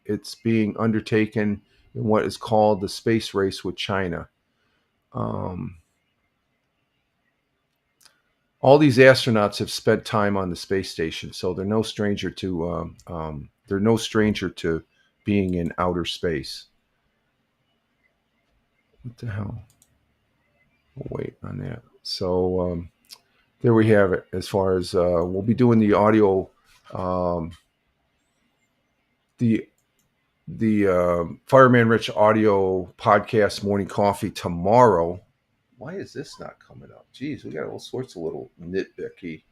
It's being undertaken in what is called the space race with China. All these astronauts have spent time on the space station, so they're no stranger to being in outer space. What the hell? We'll wait on that. So there we have it. As far as we'll be doing the audio, the Fireman Rich audio podcast morning coffee tomorrow. Why is this not coming up? Geez, we got all sorts of little nitpicky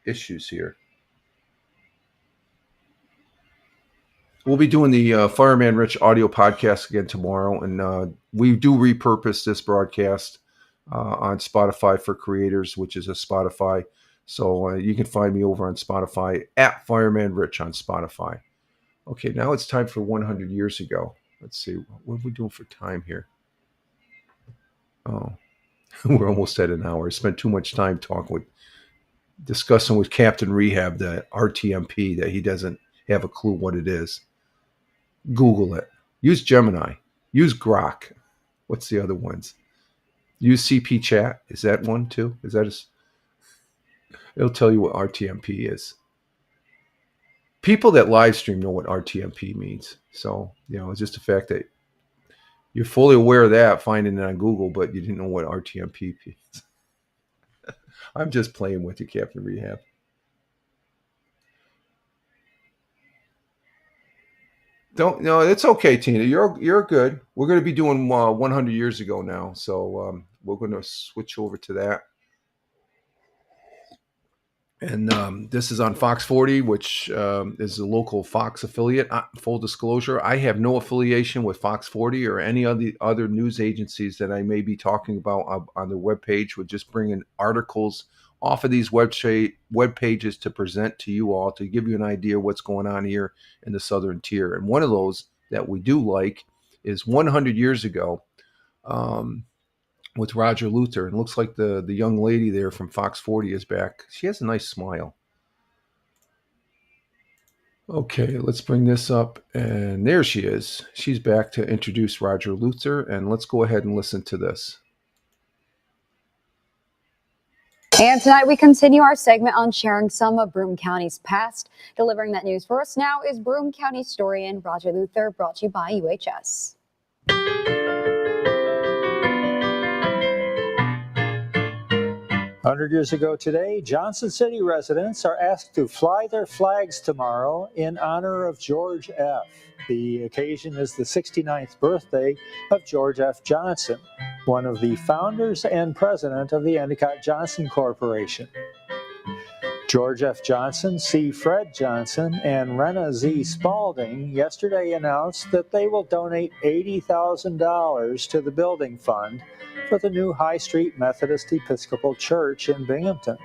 issues here. We'll be doing the Fireman Rich audio podcast again tomorrow, and we do repurpose this broadcast on Spotify for Creators, which is a Spotify. So you can find me over on Spotify at Fireman Rich on Spotify. Okay, now it's time for 100 years ago. Let's see, what are we doing for time here? Oh, we're almost at an hour. I spent too much time discussing with Captain Rehab the RTMP that he doesn't have a clue what it is. Google it. Use Gemini. Use Grok. What's the other ones? Use CP Chat. Is that one too? Is that it'll tell you what RTMP is. People that live stream know what RTMP means. So, it's just the fact that you're fully aware of that, finding it on Google, but you didn't know what RTMP means. I'm just playing with you, Captain Rehab. It's okay, Tina. You're good. We're going to be doing 100 years ago now, so we're going to switch over to that. And this is on Fox 40, which is a local Fox affiliate. Full disclosure, I have no affiliation with Fox 40 or any of the other news agencies that I may be talking about on the webpage. We're just bringing articles off of these web pages to present to you all, to give you an idea of what's going on here in the Southern Tier. And one of those that we do like is 100 years ago with Roger Luther. And it looks like the young lady there from Fox 40 is back. She has a nice smile. Okay, let's bring this up. And there she is. She's back to introduce Roger Luther. And let's go ahead and listen to this. And tonight we continue our segment on sharing some of Broome County's past. Delivering that news for us now is Broome County historian Roger Luther, brought to you by UHS. 100 years ago today, Johnson City residents are asked to fly their flags tomorrow in honor of George F. The occasion is the 69th birthday of George F. Johnson, one of the founders and president of the Endicott Johnson Corporation. George F. Johnson, C. Fred Johnson, and Rena Z. Spalding yesterday announced that they will donate $80,000 to the building fund for the new High Street Methodist Episcopal Church in Binghamton.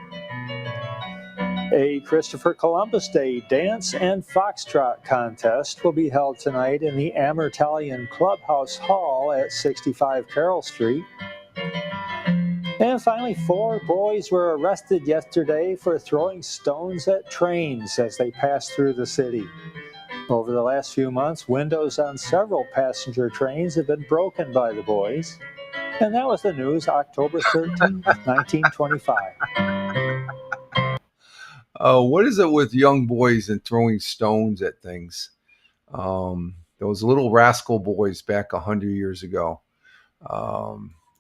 A Christopher Columbus Day dance and foxtrot contest will be held tonight in the Amertalian Clubhouse Hall at 65 Carroll Street. And finally, 4 boys were arrested yesterday for throwing stones at trains as they passed through the city. Over the last few months, windows on several passenger trains have been broken by the boys. And that was the news, October 13, 1925. What is it with young boys and throwing stones at things? Those little rascal boys back 100 years ago.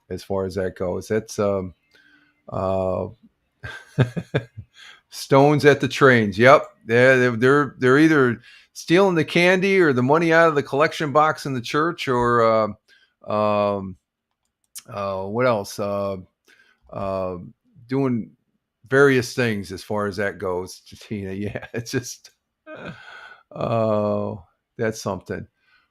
As far as that goes, that's stones at the trains. Yep, they're either stealing the candy or the money out of the collection box in the church, or what else? Doing various things as far as that goes, Tina. Yeah, it's just that's something.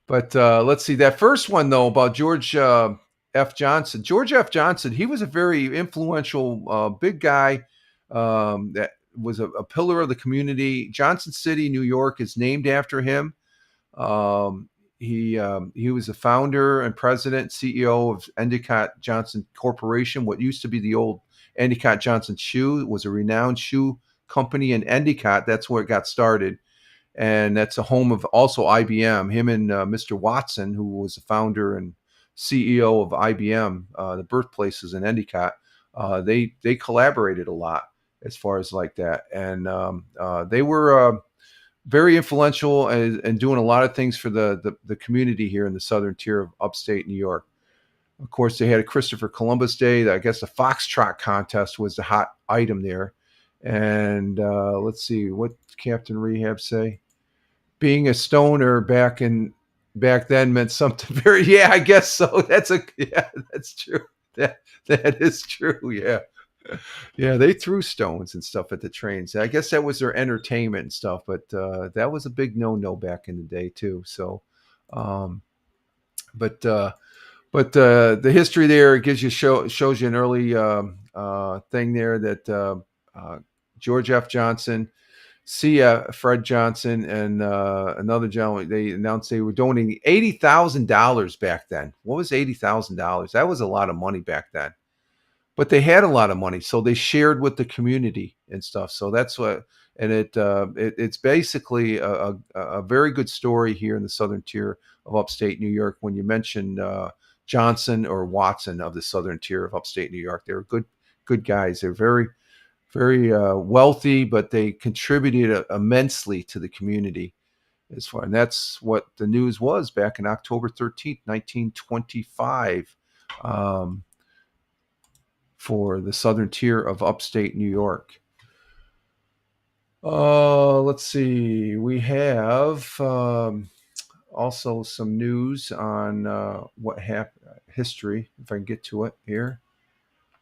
But let's see, that first one though about George F. Johnson. George F. Johnson, he was a very influential big guy that was a pillar of the community. Johnson City, New York is named after him. He was the founder and president, CEO of Endicott Johnson Corporation, what used to be the old Endicott Johnson Shoe. It was a renowned shoe company in Endicott. That's where it got started. And that's a home of also IBM. Him and Mr. Watson, who was the founder and CEO of IBM, the birthplaces in Endicott, they collaborated a lot as far as like that. And they were very influential and doing a lot of things for the community here in the Southern Tier of upstate New York. Of course, they had a Christopher Columbus Day. I guess the Foxtrot contest was the hot item there. And let's see, what did Captain Rehab say? Being a stoner back then meant something very, yeah, I guess so. That's true. That is true. Yeah. Yeah, they threw stones and stuff at the trains. I guess that was their entertainment and stuff, but that was a big no-no back in the day too. So, um, but the history there gives you shows you an early thing there that uh, George F. Johnson, C. Fred Johnson, and another gentleman, they announced they were donating $80,000 back then. What was $80,000? That was a lot of money back then, but they had a lot of money, so they shared with the community and stuff. So that's what, and it's basically a very good story here in the southern tier of upstate New York. When you mention Johnson or Watson of the southern tier of upstate New York, they're good guys. They're very wealthy, but they contributed immensely to the community as far. And that's what the news was back in October 13th, 1925. For the southern tier of upstate New York. Let's see. We have also some news on what happened, history, if I can get to it here.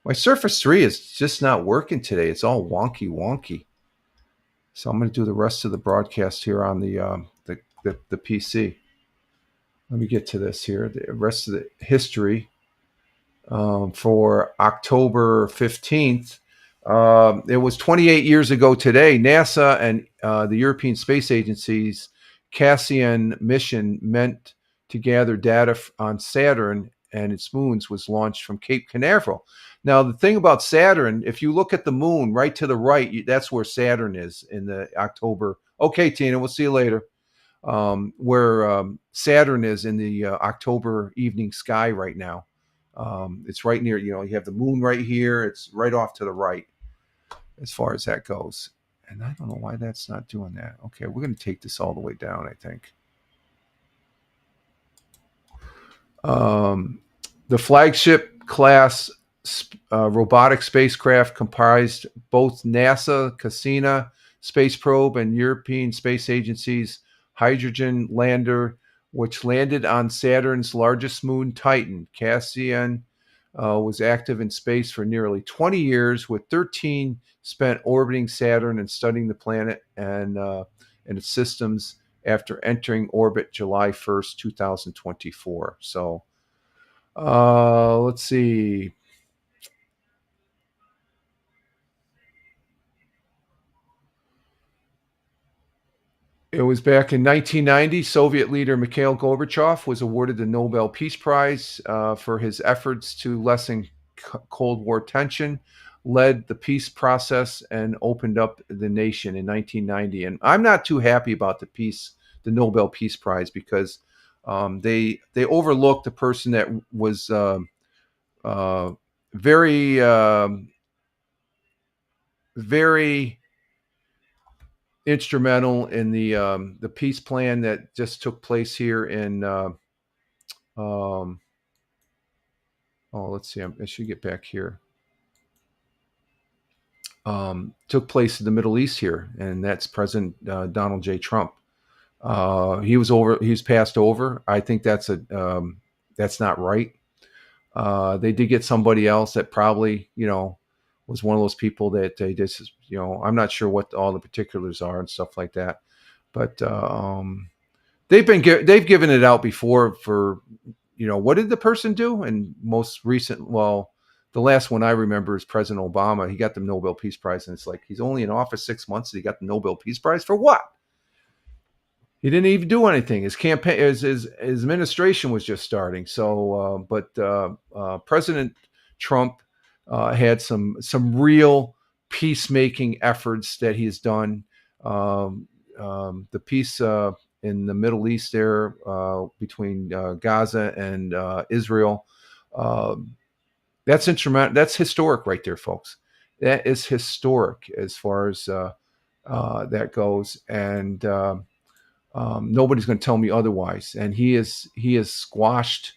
My Surface 3 is just not working today. It's all wonky. So I'm going to do the rest of the broadcast here on the PC. Let me get to this here. The rest of the history for October 15th. It was 28 years ago today. NASA and the European Space Agency's Cassini mission meant to gather data on Saturn and its moons was launched from Cape Canaveral. Now, the thing about Saturn, if you look at the moon right to the right, that's where Saturn is in the October. Okay, Tina, we'll see you later. Where Saturn is in the October evening sky right now. It's right near, you have the moon right here. It's right off to the right as far as that goes. And I don't know why that's not doing that. Okay, we're going to take this all the way down, I think. The flagship class robotic spacecraft comprised both NASA Cassini space probe and European Space Agency's hydrogen lander, which landed on Saturn's largest moon, Titan. Cassini was active in space for nearly 20 years, with 13 spent orbiting Saturn and studying the planet and its systems after entering orbit July 1st, 2024. So let's see. It was back in 1990. Soviet leader Mikhail Gorbachev was awarded the Nobel Peace Prize for his efforts to lessen Cold War tension, led the peace process, and opened up the nation in 1990. And I'm not too happy about the Nobel Peace Prize, because they overlooked a person that was very very instrumental in the peace plan that just took place here in let's see, I should get back here. Took place in the Middle East here, and that's President Donald J. Trump. He's passed over. I think that's not right. They did get somebody else that probably, was one of those people that they just, I'm not sure what all the particulars are and stuff like that, but they've given it out before for, what did the person do? And most recent, the last one I remember is President Obama. He got the Nobel Peace Prize, and it's like, he's only in office 6 months, and he got the Nobel Peace Prize for what? He didn't even do anything. His campaign, his administration was just starting. So, but President Trump had some real peacemaking efforts that he's done. The peace in the Middle East there between Gaza and Israel. That's instrumental. That's historic right there, folks. That is historic as far as that goes, and nobody's going to tell me otherwise. And he has squashed,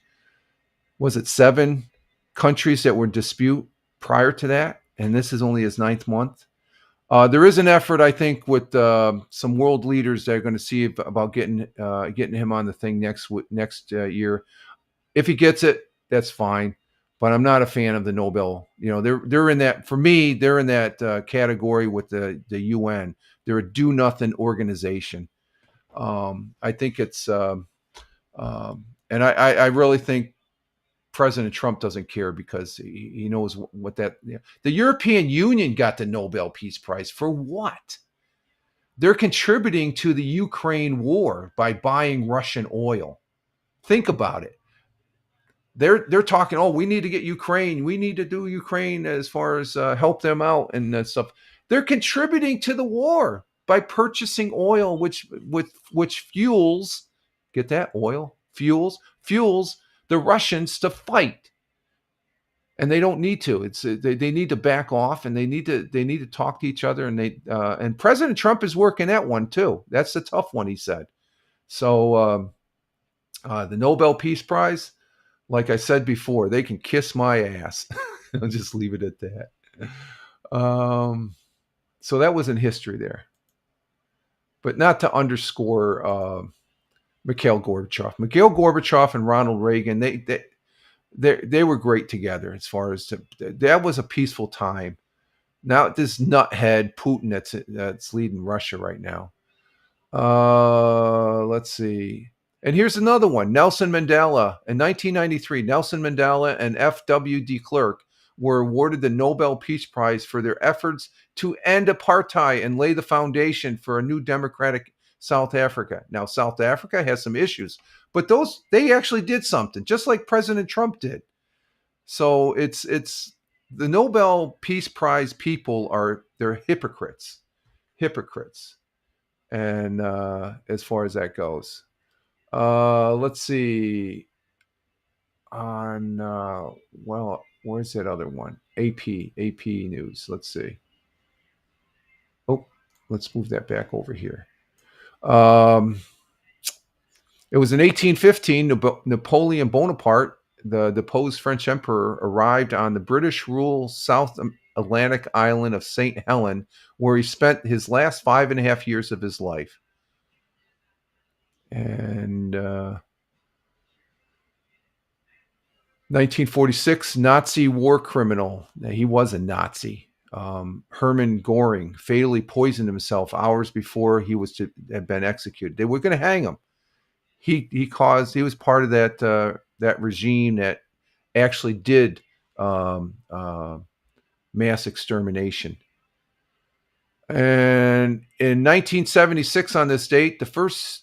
was it 7 countries that were in dispute prior to that, and this is only his 9th month. There is an effort, I think, with some world leaders that are going to see about getting him on the thing next year. If he gets it, that's fine. but I'm not a fan of the Nobel. They're in that, for me, they're in that category with the UN. They're a do nothing organization. I think it's, and I really think President Trump doesn't care because he knows what that. The European Union got the Nobel Peace Prize for what? They're contributing to the Ukraine war by buying Russian oil. Think about it. They're talking, oh, we need to get Ukraine. We need to do Ukraine as far as help them out and stuff. They're contributing to the war by purchasing oil, which fuels, get that, oil, fuels the Russians to fight. And they don't need to. It's they need to back off, and they need to talk to each other. And and President Trump is working that one too. That's the tough one, he said. So the Nobel Peace Prize, like I said before, they can kiss my ass. I'll just leave it at that. So that was in history there, but not to underscore Mikhail Gorbachev. Mikhail Gorbachev and Ronald Reagan, they were great together as far as that was a peaceful time. Now this nuthead Putin that's leading Russia right now. Let's see. And here's another one. Nelson Mandela. In 1993, Nelson Mandela and F.W. de Klerk were awarded the Nobel Peace Prize for their efforts to end apartheid and lay the foundation for a new democratic South Africa. Now, South Africa has some issues, but they actually did something, just like President Trump did. So it's the Nobel Peace Prize people they're hypocrites. And as far as that goes, let's see. Where's that other one? AP News. Let's see. Oh, let's move that back over here. It was in 1815, Napoleon Bonaparte, the deposed French emperor, arrived on the British-ruled South Atlantic island of St. Helena, where he spent his last 5.5 years of his life. And 1946, Nazi war criminal. He was a Nazi. Hermann Goring fatally poisoned himself hours before he was to have been executed. They were going to hang him. He was part of that regime that actually did mass extermination. And in 1976, on this date, the first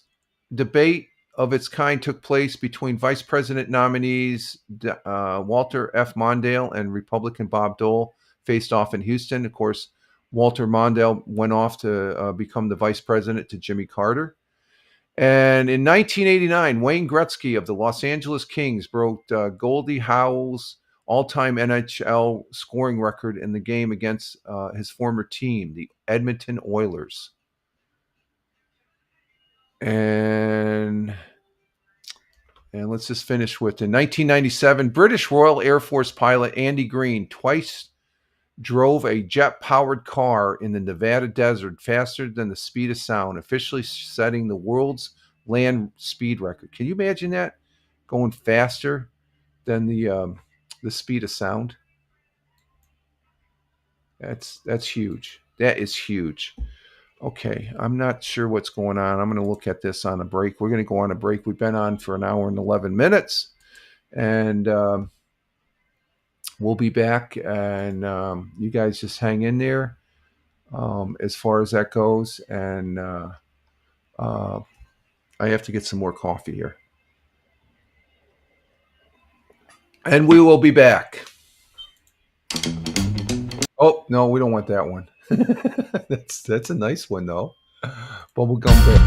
debate of its kind took place between Vice President nominees Walter F. Mondale and Republican Bob Dole, faced off in Houston. Of course, Walter Mondale went off to become the vice president to Jimmy Carter. And in 1989, Wayne Gretzky of the Los Angeles Kings broke Goldie Howell's all-time NHL scoring record in the game against his former team, the Edmonton Oilers. And let's just finish with, in 1997, British Royal Air Force pilot Andy Green twice drove a jet-powered car in the Nevada desert faster than the speed of sound, officially setting the world's land speed record. Can you imagine that? Going faster than the speed of sound? That's huge. That is huge. Okay, I'm not sure what's going on. I'm going to look at this on a break. We're going to go on a break. We've been on for 1 hour and 11 minutes. And we'll be back. And you guys just hang in there as far as that goes. And I have to get some more coffee here. And we will be back. Oh, no, we don't want that one. That's a nice one, though. Bubblegum Bear.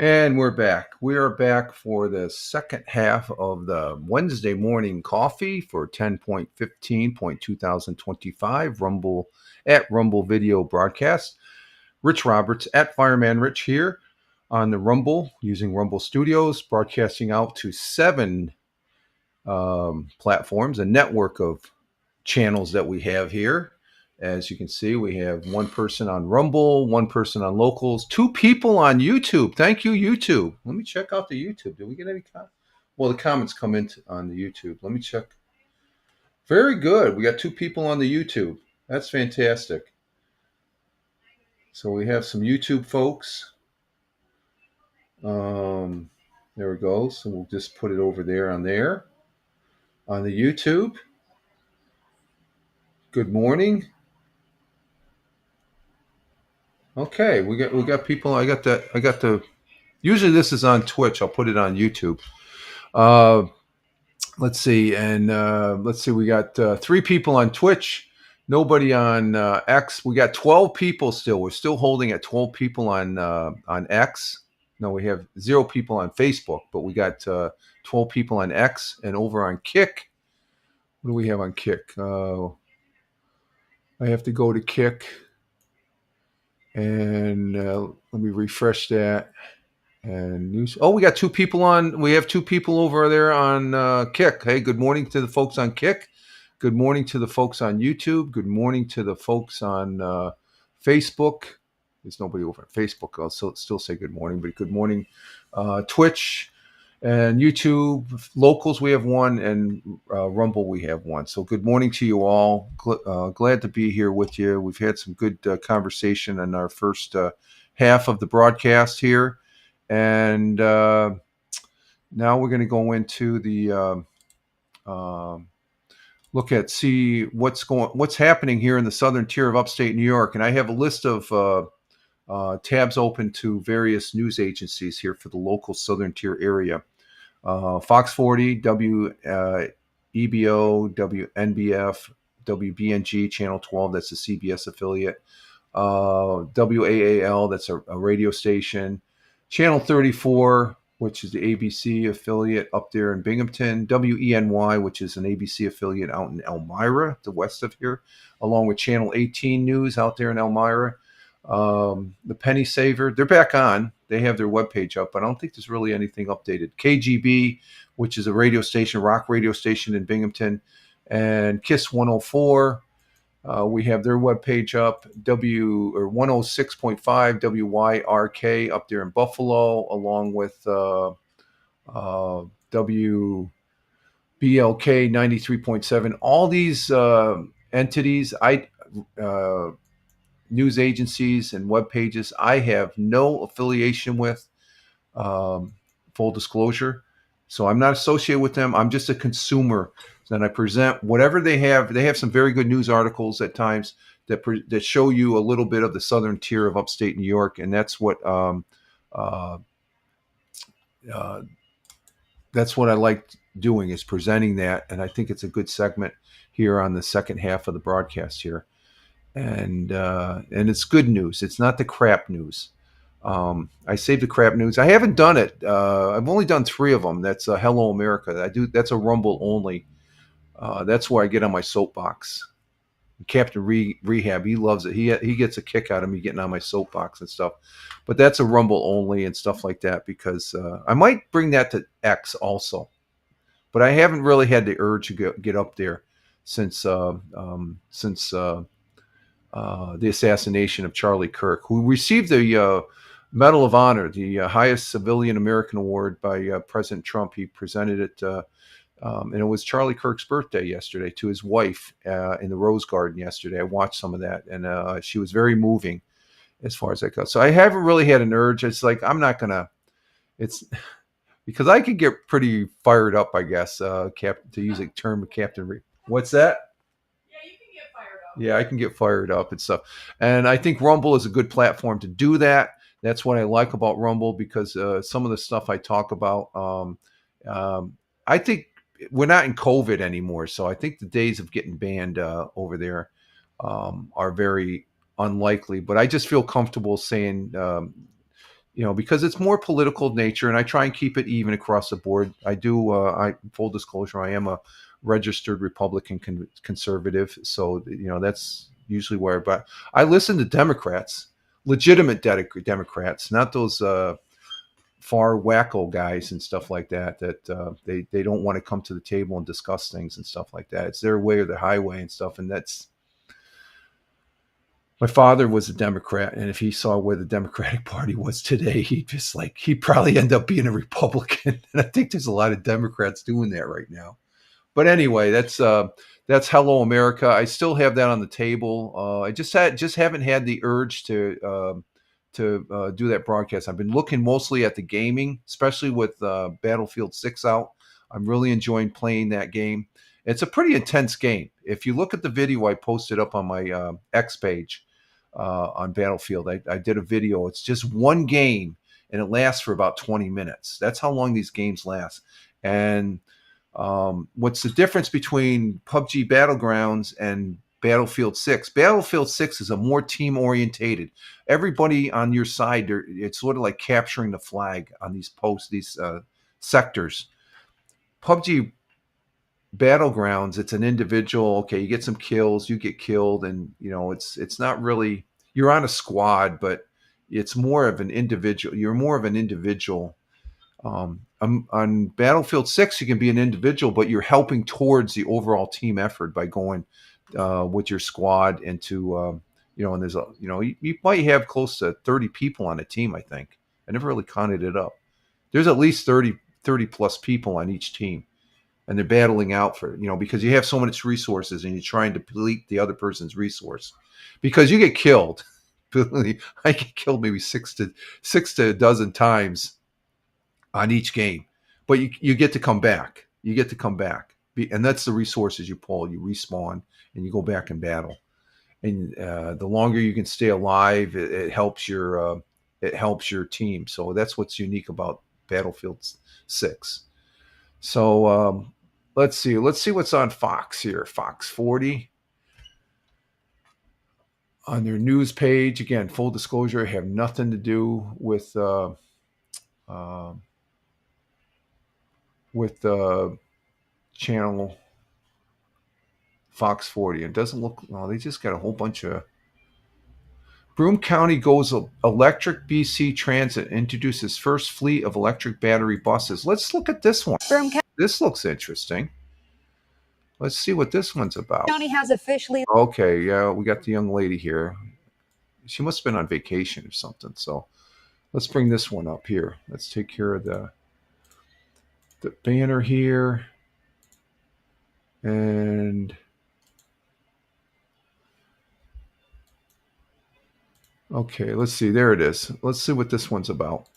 And we're back. We are back for the second half of the Wednesday morning coffee for 10.15.2025 Rumble video broadcast. Rich Roberts at Fireman Rich here on the Rumble using Rumble Studios, broadcasting out to 7 platforms, a network of channels that we have here. As you can see, we have one person on Rumble, one person on Locals, 2 people on YouTube. Thank you, YouTube. Let me check out the YouTube. Did we get any comments? Well, the comments come in on the YouTube. Let me check. Very good. We got 2 people on the YouTube. That's fantastic. So we have some YouTube folks. There we go. So we'll just put it over there on the YouTube. Good morning. Okay, we got people. I got the. Usually this is on Twitch. I'll put it on YouTube. Let's see, and let's see. We got 3 people on Twitch. Nobody on X. We got 12 people still. We're still holding at 12 people on X. No, we have 0 people on Facebook, but we got 12 people on X, and over on Kick. What do we have on Kick? I have to go to Kick. And let me refresh that. And news. Oh, we got 2 people on. We have 2 people over there on Kick. Hey, good morning to the folks on Kick. Good morning to the folks on YouTube. Good morning to the folks on Facebook. There's nobody over on Facebook. I'll still say good morning, but good morning. Twitch and YouTube. Locals, we have 1, and Rumble, we have 1. So good morning to you all. Glad to be here with you. We've had some good conversation in our first half of the broadcast here. And now we're going to go into the see what's happening here in the southern tier of upstate New York. And I have a list of tabs open to various news agencies here for the local southern tier area. Fox 40, WEBO, WNBF, WBNG, Channel 12, that's a CBS affiliate. WAAL, that's a radio station. Channel 34, which is the ABC affiliate up there in Binghamton. WENY, which is an ABC affiliate out in Elmira, the west of here, along with Channel 18 News out there in Elmira. The Penny Saver, they're back on. They have their webpage up, but I don't think there's really anything updated. KGB, which is a radio station, rock radio station in Binghamton, and KISS 104. We have their webpage up. 106.5 WYRK up there in Buffalo, along with WBLK 93.7. All these entities, news agencies and web pages, I have no affiliation with, full disclosure. So I'm not associated with them. I'm just a consumer. And I present whatever they have. They have some very good news articles at times that show you a little bit of the southern tier of upstate New York, and that's what I like doing, is presenting that. And I think it's a good segment here on the second half of the broadcast here. And it's good news. It's not the crap news. I saved the crap news. I haven't done it. I've only done 3 of them. That's Hello America. That's a Rumble only. That's where I get on my soapbox. Captain Rehab, he loves it. He gets a kick out of me getting on my soapbox and stuff. But that's a Rumble only and stuff like that, because I might bring that to X also. But I haven't really had the urge to get up there since the assassination of Charlie Kirk, who received the Medal of Honor, the highest civilian American award by President Trump. He presented it, and it was Charlie Kirk's birthday yesterday, to his wife in the Rose Garden yesterday. I watched some of that, and she was very moving as far as that goes. So I haven't really had an urge. It's like, I'm not going to, it's because I could get pretty fired up, I guess, to use a term of Captain. What's that? Yeah, I can get fired up and stuff. And I think Rumble is a good platform to do that. That's what I like about Rumble, because some of the stuff I talk about, I think we're not in COVID anymore. So I think the days of getting banned over there are very unlikely. But I just feel comfortable saying, because it's more political nature, and I try and keep it even across the board. I do. Full disclosure, I am a registered Republican conservative, so that's usually where. But I listen to Democrats, legitimate Democrats, not those far wacko guys and stuff like that. They don't want to come to the table and discuss things and stuff like that. It's their way or the highway and stuff, and that's. My father was a Democrat, and if he saw where the Democratic Party was today, he'd probably end up being a Republican. And I think there's a lot of Democrats doing that right now. But anyway, that's Hello America. I still have that on the table. I just haven't had the urge to do that broadcast. I've been looking mostly at the gaming, especially with Battlefield 6 out. I'm really enjoying playing that game. It's a pretty intense game. If you look at the video I posted up on my X page on Battlefield, I did a video. It's just one game, and it lasts for about 20 minutes. That's how long these games last. And what's the difference between PUBG Battlegrounds and Battlefield 6? Battlefield 6 is a more team-orientated. Everybody on your side, it's sort of like capturing the flag on these sectors. PUBG Battlegrounds, it's an individual. Okay, you get some kills, you get killed, and it's not really, you're on a squad, but it's more of an individual. You're more of an individual. On Battlefield 6, you can be an individual, but you're helping towards the overall team effort by going with your squad into and there's you might have close to 30 people on a team. I think I never really counted it up. There's at least 30 plus people on each team. And they're battling out for, because you have so much resources and you're trying to deplete the other person's resource, because you get killed. I get killed maybe six to a dozen times on each game, but you get to come back. You get to come back, and that's the resources you pull. You respawn and you go back and battle. And the longer you can stay alive, it helps your team. So that's what's unique about Battlefield 6. So let's see what's on Fox here. Fox 40 on their news page. Again, full disclosure, I have nothing to do with channel Fox 40. It doesn't look. Well, they just got a whole bunch of. Broome County goes electric. BC Transit introduces first fleet of electric battery buses. Let's look at this one. This looks interesting. Let's see what this one's about. County has officially. Okay, yeah, we got the young lady here. She must have been on vacation or something. So let's bring this one up here. Let's take care of the banner here. And okay, let's see. There it is. Let's see what this one's about.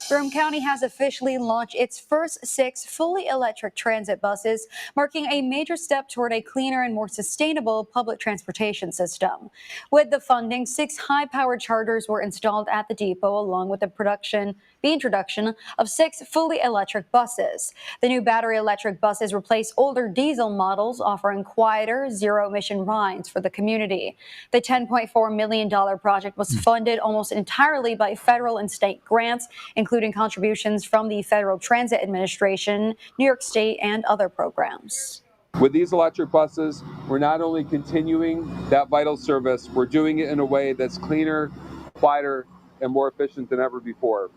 Broome County has officially launched its first 6 fully electric transit buses, marking a major step toward a cleaner and more sustainable public transportation system. With the funding, 6 high-powered chargers were installed at the depot, along with the introduction of 6 fully electric buses. The new battery electric buses replace older diesel models, offering quieter, zero-emission rides for the community. The $10.4 million project was funded almost entirely by federal and state grants, including contributions from the Federal Transit Administration, New York State, and other programs. With these electric buses, we're not only continuing that vital service, we're doing it in a way that's cleaner, quieter, and more efficient than ever before.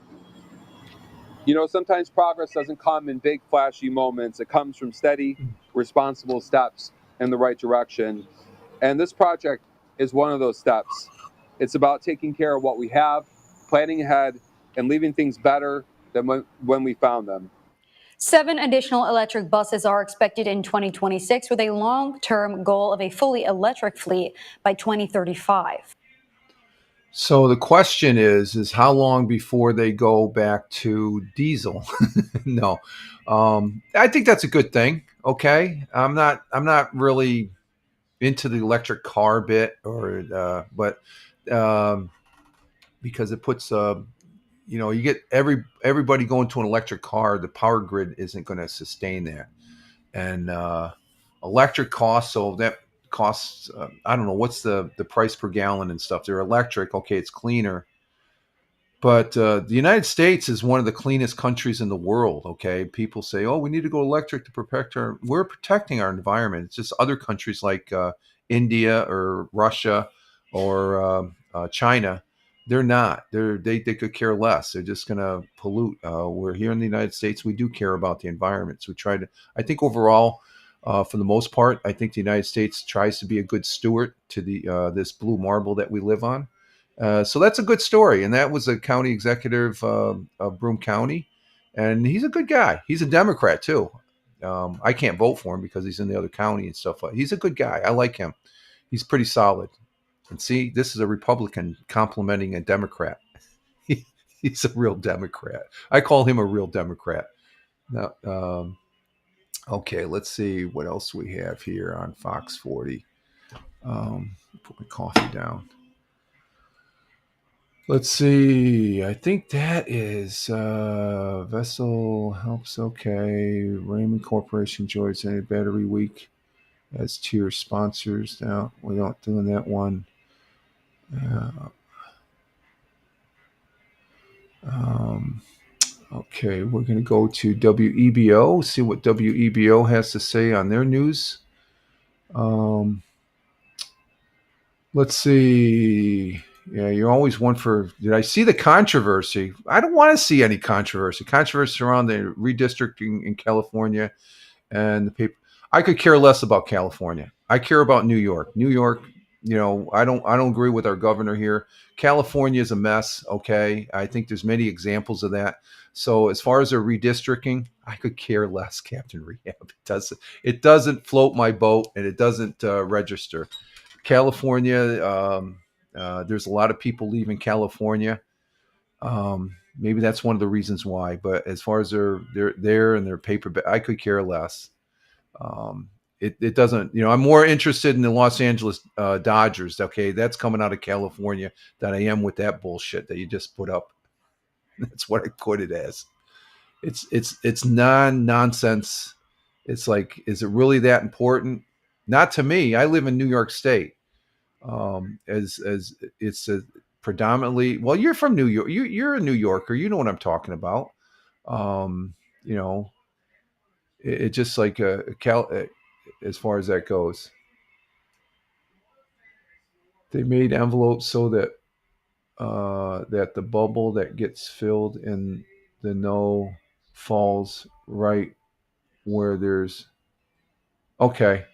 Sometimes progress doesn't come in big, flashy moments. It comes from steady, responsible steps in the right direction. And this project is one of those steps. It's about taking care of what we have, planning ahead, and leaving things better than when we found them. 7 additional electric buses are expected in 2026, with a long-term goal of a fully electric fleet by 2035. So the question is how long before they go back to diesel? No, I think that's a good thing. Okay, I'm not really into the electric car bit, but because it puts you get everybody going to an electric car, the power grid isn't going to sustain that, and electric costs. So that costs I don't know what's the price per gallon and stuff. They're electric, okay, it's cleaner, But the United States is one of the cleanest countries in the world. Okay, people say, "Oh, we need to go electric to protect our." We're protecting our environment. It's just other countries like India or Russia or China. They're not. They could care less. They're just going to pollute. We're here in the United States. We do care about the environment. So we try to. I think overall, for the most part, I think the United States tries to be a good steward to the this blue marble that we live on. So that's a good story. And that was a county executive of Broome County. And he's a good guy. He's a Democrat, too. I can't vote for him because he's in the other county and stuff. He's a good guy. I like him. He's pretty solid. And see, this is a Republican complimenting a Democrat. He's a real Democrat. I call him a real Democrat. Now, okay, let's see what else we have here on Fox 40. Put my coffee down. Let's see. I think that is Vessel helps. Okay, Raymond Corporation joins a Battery Week as tier sponsors. Now we're not doing that one. Okay, we're going to go to WEBO. See what WEBO has to say on their news. Let's see. Yeah, you're always one for. Did I see the controversy? I don't want to see any controversy. Controversy around the redistricting in California and the people. I could care less about California. I care about New York. New York, I don't agree with our governor here. California is a mess. Okay, I think there's many examples of that. So as far as their redistricting, I could care less, Captain Rehab. It doesn't float my boat, and it doesn't register. California, there's a lot of people leaving California. Maybe that's one of the reasons why. But as far as they're there and their paper, I could care less. It doesn't. I'm more interested in the Los Angeles Dodgers. Okay, that's coming out of California than I am with that bullshit that you just put up. That's what I put it as. It's nonsense. It's like, is it really that important? Not to me. I live in New York State. As it's a predominantly, well, you're from New York. You're a New Yorker. You know what I'm talking about. Um, you know, it just like as far as that goes. They made envelopes so that that the bubble that gets filled in the no falls right where there's. Okay,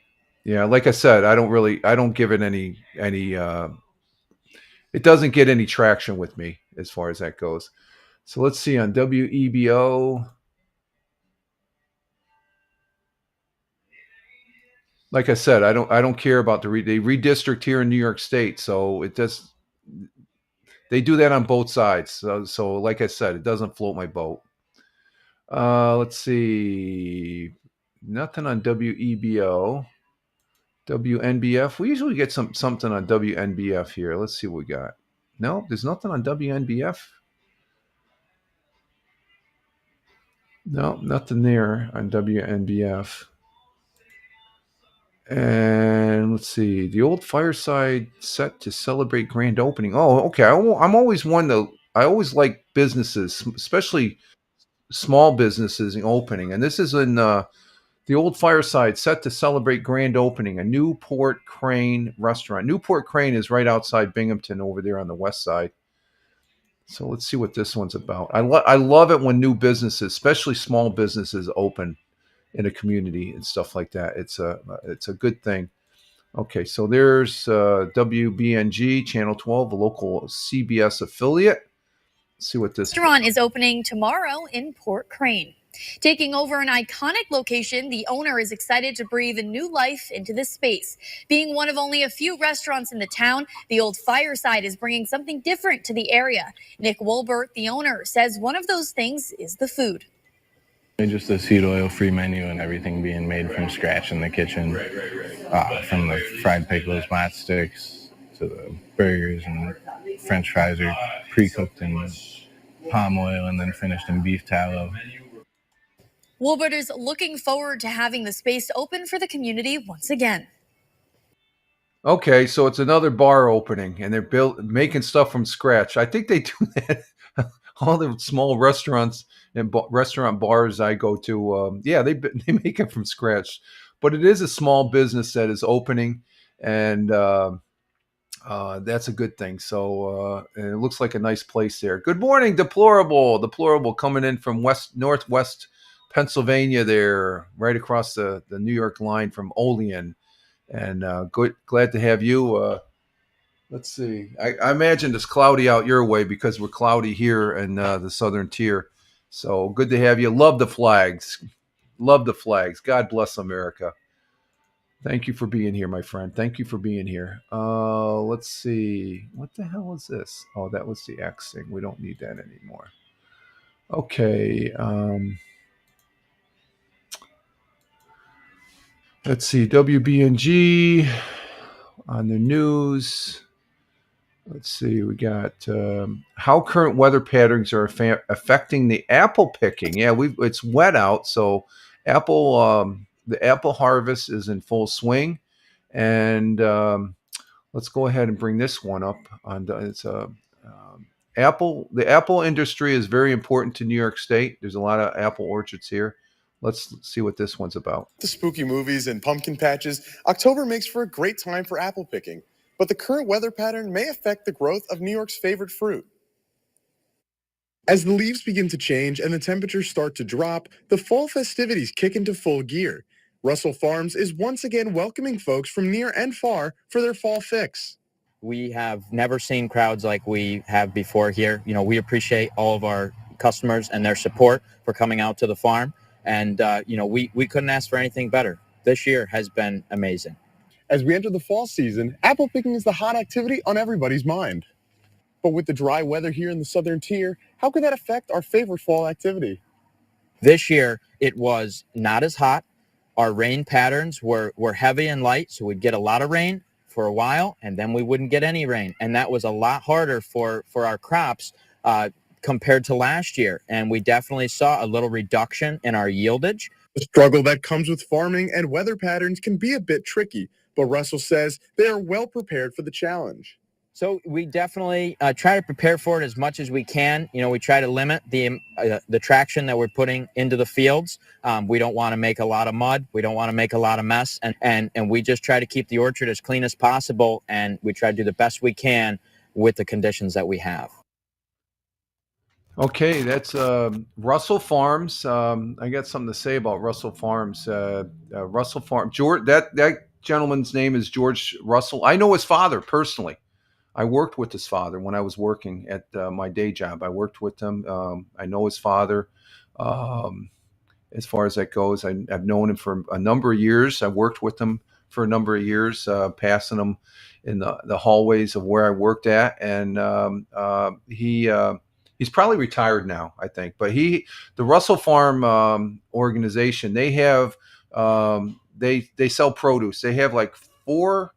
yeah, like I said, I don't give it any it doesn't get any traction with me as far as that goes. So let's see on WEBO. Like I said, I don't care about they redistrict here in New York State, so it does. They do that on both sides. So like I said, it doesn't float my boat. Let's see. Nothing on WEBO. WNBF. We usually get something on WNBF here. Let's see what we got. No, there's nothing on WNBF. No, nothing there on WNBF. And let's see, the old fireside set to celebrate grand opening. Oh, okay. I'm always one to. I always like businesses, especially small businesses opening. And this is in the old fireside set to celebrate grand opening, a Newport Crane restaurant. Newport Crane is right outside Binghamton over there on the west side. So let's see what this one's about. I love it when new businesses, especially small businesses, open in a community and stuff like that. It's a good thing. Okay, so there's WBNG Channel 12, a local CBS affiliate. Let's see what this restaurant is opening tomorrow in Port Crane. Taking over an iconic location, the owner is excited to breathe a new life into this space. Being one of only a few restaurants in the town, the old fireside is bringing something different to the area. Nick Wolbert, the owner, says one of those things is the food. Just a seed oil-free menu and everything being made from scratch in the kitchen, from the fried pickles, mott sticks, to the burgers and French fries are pre-cooked in palm oil and then finished in beef tallow. Wolbert is looking forward to having the space open for the community once again. Okay, so it's another bar opening, and they're making stuff from scratch. I think they do that. all the small restaurants and restaurant bars I go to, yeah, they make it from scratch. But it is a small business that is opening, and that's a good thing. So and it looks like a nice place there. Good morning, Deplorable coming in from northwest Pennsylvania there, right across the New York line from Olean. And glad to have you. Let's see. I imagine it's cloudy out your way because we're cloudy here in the southern tier. So good to have you. Love the flags. Love the flags. God bless America. Thank you for being here, my friend. Thank you for being here. Let's see. What the hell is this? Oh, that was the X thing. We don't need that anymore. Okay. Let's see. WBNG on the news. Let's see. We got how current weather patterns are affecting the apple picking. Yeah, it's wet out, so the apple harvest is in full swing, and let's go ahead and bring this one up. It's apple. The apple industry is very important to New York State. There's a lot of apple orchards here. Let's see what this one's about. The spooky movies and pumpkin patches, October makes for a great time for apple picking, but the current weather pattern may affect the growth of New York's favorite fruit. As the leaves begin to change and the temperatures start to drop, the fall festivities kick into full gear. Russell Farms is once again welcoming folks from near and far for their fall fix. We have never seen crowds like we have before here. You know, we appreciate all of our customers and their support for coming out to the farm. And, you know, we couldn't ask for anything better. This year has been amazing. As we enter the fall season, apple picking is the hot activity on everybody's mind. But with the dry weather here in the southern tier, how could that affect our favorite fall activity? This year, it was not as hot. Our rain patterns were heavy and light, so we'd get a lot of rain for a while, and then we wouldn't get any rain. And that was a lot harder for our crops compared to last year. And we definitely saw a little reduction in our yieldage. The struggle that comes with farming and weather patterns can be a bit tricky, but Russell says they are well prepared for the challenge. So we definitely try to prepare for it as much as we can. You know, we try to limit the traction that we're putting into the fields. We don't want to make a lot of mud. We don't want to make a lot of mess. And we just try to keep the orchard as clean as possible. And we try to do the best we can with the conditions that we have. Okay, that's Russell Farms. I got something to say about Russell Farms. Russell Farm, George. That gentleman's name is George Russell. I know his father personally. I worked with his father when I was working at my day job. I worked with him. I know his father. As far as that goes, I've known him for a number of years. I worked with him for a number of years, passing him in the hallways of where I worked at, and he's probably retired now, I think. But the Russell Farm organization, they have they sell produce. They have like four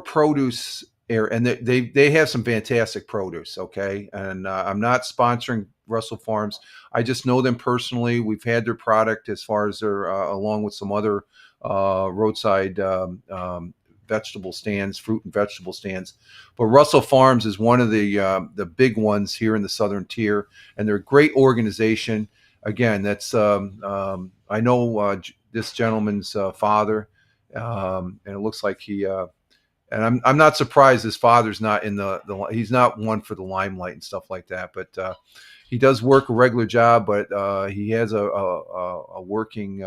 produce and they have some fantastic produce. Okay, and I'm not sponsoring Russell Farms. I just know them personally. We've had their product as far as their along with some other roadside vegetable stands, fruit and vegetable stands. But Russell Farms is one of the big ones here in the southern tier, and they're a great organization. Again, that's I know this gentleman's father, and it looks like he. And I'm not surprised his father's not in he's not one for the limelight and stuff like that. But he does work a regular job, but he has a working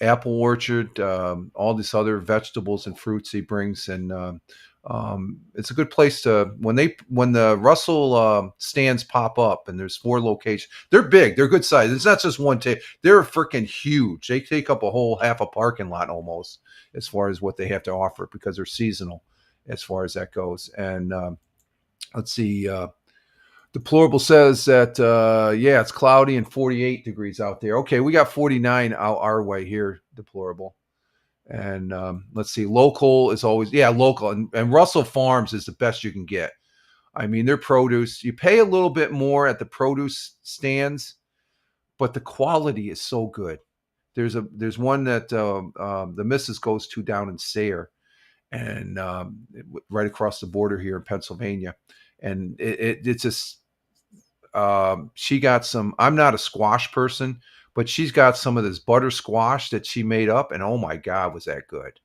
apple orchard, all these other vegetables and fruits he brings, and it's a good place to when the Russell stands pop up, and there's 4 locations. They're big, they're good size. It's not just one they're freaking huge. They take up a whole half a parking lot almost as far as what they have to offer because they're seasonal as far as that goes. And let's see. Deplorable says that, yeah, it's cloudy and 48 degrees out there. Okay, we got 49 out our way here, Deplorable. And let's see, local is always, local. And Russell Farms is the best you can get. I mean, their produce, you pay a little bit more at the produce stands, but the quality is so good. There's one that the missus goes to down in Sayre, and right across the border here in Pennsylvania. and it's just she got some. I'm not a squash person, but she's got some of this butter squash that she made up, and oh my God, was that good?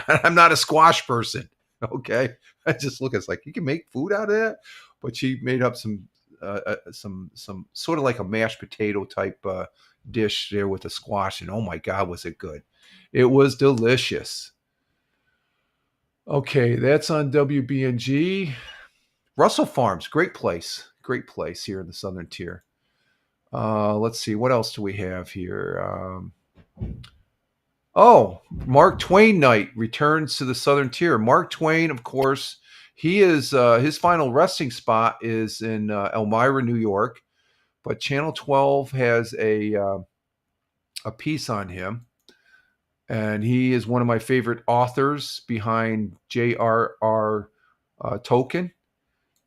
I'm not a squash person. Okay, I just look. It's like you can make food out of that, but she made up some sort of like a mashed potato type dish there with the squash, and oh my God, was it good? It was delicious. Okay, that's on WBNG. Russell Farms, great place here in the Southern Tier. Let's see, what else do we have here? Mark Twain night returns to the Southern Tier. Mark Twain, of course, he is his final resting spot is in Elmira, New York, but Channel 12 has a piece on him, and he is one of my favorite authors behind J.R.R. Tolkien.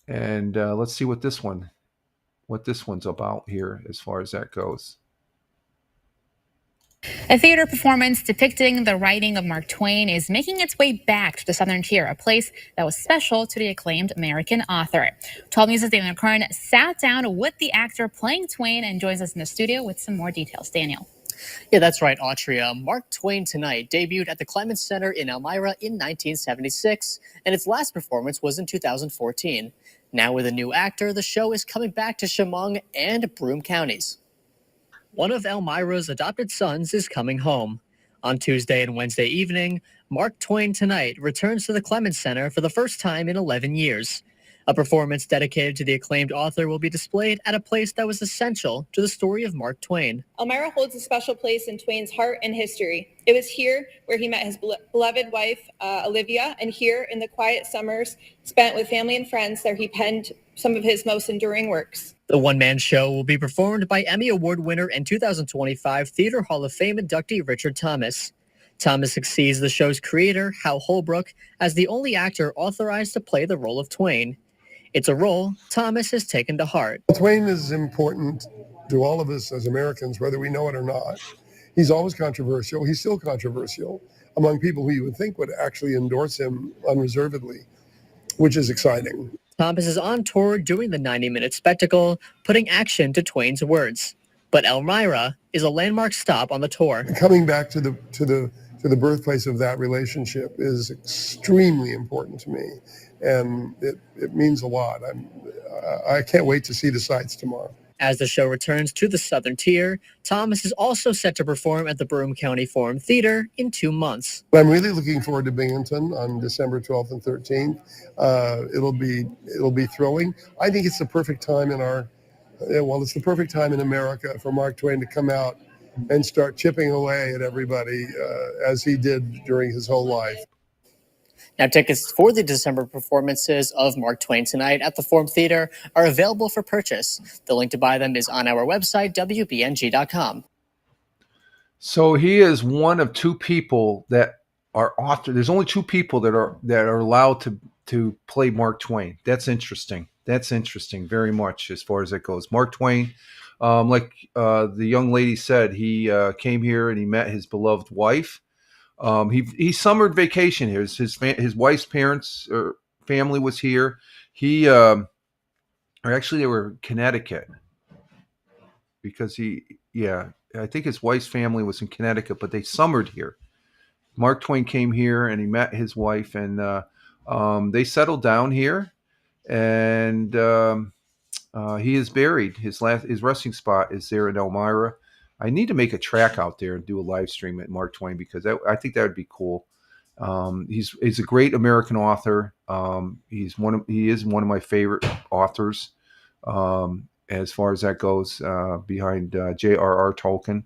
And let's see what this one's about here as far as that goes. A theater performance depicting the writing of Mark Twain is making its way back to the Southern Tier, a place that was special to the acclaimed American author. 12 News' Daniel Kern sat down with the actor playing Twain and joins us in the studio with some more details. Daniel. Yeah, that's right, Autry. Mark Twain Tonight debuted at the Clements Center in Elmira in 1976, and its last performance was in 2014. Now with a new actor, the show is coming back to Chemung and Broome counties. One of Elmira's adopted sons is coming home. On Tuesday and Wednesday evening, Mark Twain Tonight returns to the Clements Center for the first time in 11 years. A performance dedicated to the acclaimed author will be displayed at a place that was essential to the story of Mark Twain. Elmira holds a special place in Twain's heart and history. It was here where he met his beloved wife, Olivia, and here in the quiet summers spent with family and friends that he penned some of his most enduring works. The one-man show will be performed by Emmy Award winner and 2025 Theater Hall of Fame inductee Richard Thomas. Thomas succeeds the show's creator, Hal Holbrook, as the only actor authorized to play the role of Twain. It's a role Thomas has taken to heart. Twain is important to all of us as Americans, whether we know it or not. He's always controversial. He's still controversial among people who you would think would actually endorse him unreservedly, which is exciting. Thomas is on tour doing the 90-minute spectacle, putting action to Twain's words. But Elmira is a landmark stop on the tour. Coming back to the birthplace of that relationship is extremely important to me, and it means a lot. I can't wait to see the sights tomorrow. As the show returns to the Southern Tier, Thomas is also set to perform at the Broome County Forum Theater in 2 months. I'm really looking forward to Binghamton on December 12th and 13th. It'll be thrilling. I think it's the perfect time it's the perfect time in America for Mark Twain to come out and start chipping away at everybody as he did during his whole life. Now, tickets for the December performances of Mark Twain Tonight at the Forum Theater are available for purchase. The link to buy them is on our website, WBNG.com. So he is one of two people that are author. There's only two people that are allowed to play Mark Twain. That's interesting. That's interesting very much as far as it goes. Mark Twain, like the young lady said, he came here and he met his beloved wife. He summered vacation here. His wife's parents or family was here. They were in Connecticut because I think his wife's family was in Connecticut, but they summered here. Mark Twain came here and he met his wife, and they settled down here, and he is buried. His resting spot is there in Elmira. I need to make a track out there and do a live stream at Mark Twain because I think that would be cool. He's a great American author. He is one of my favorite authors as far as that goes. Behind J.R.R. Tolkien,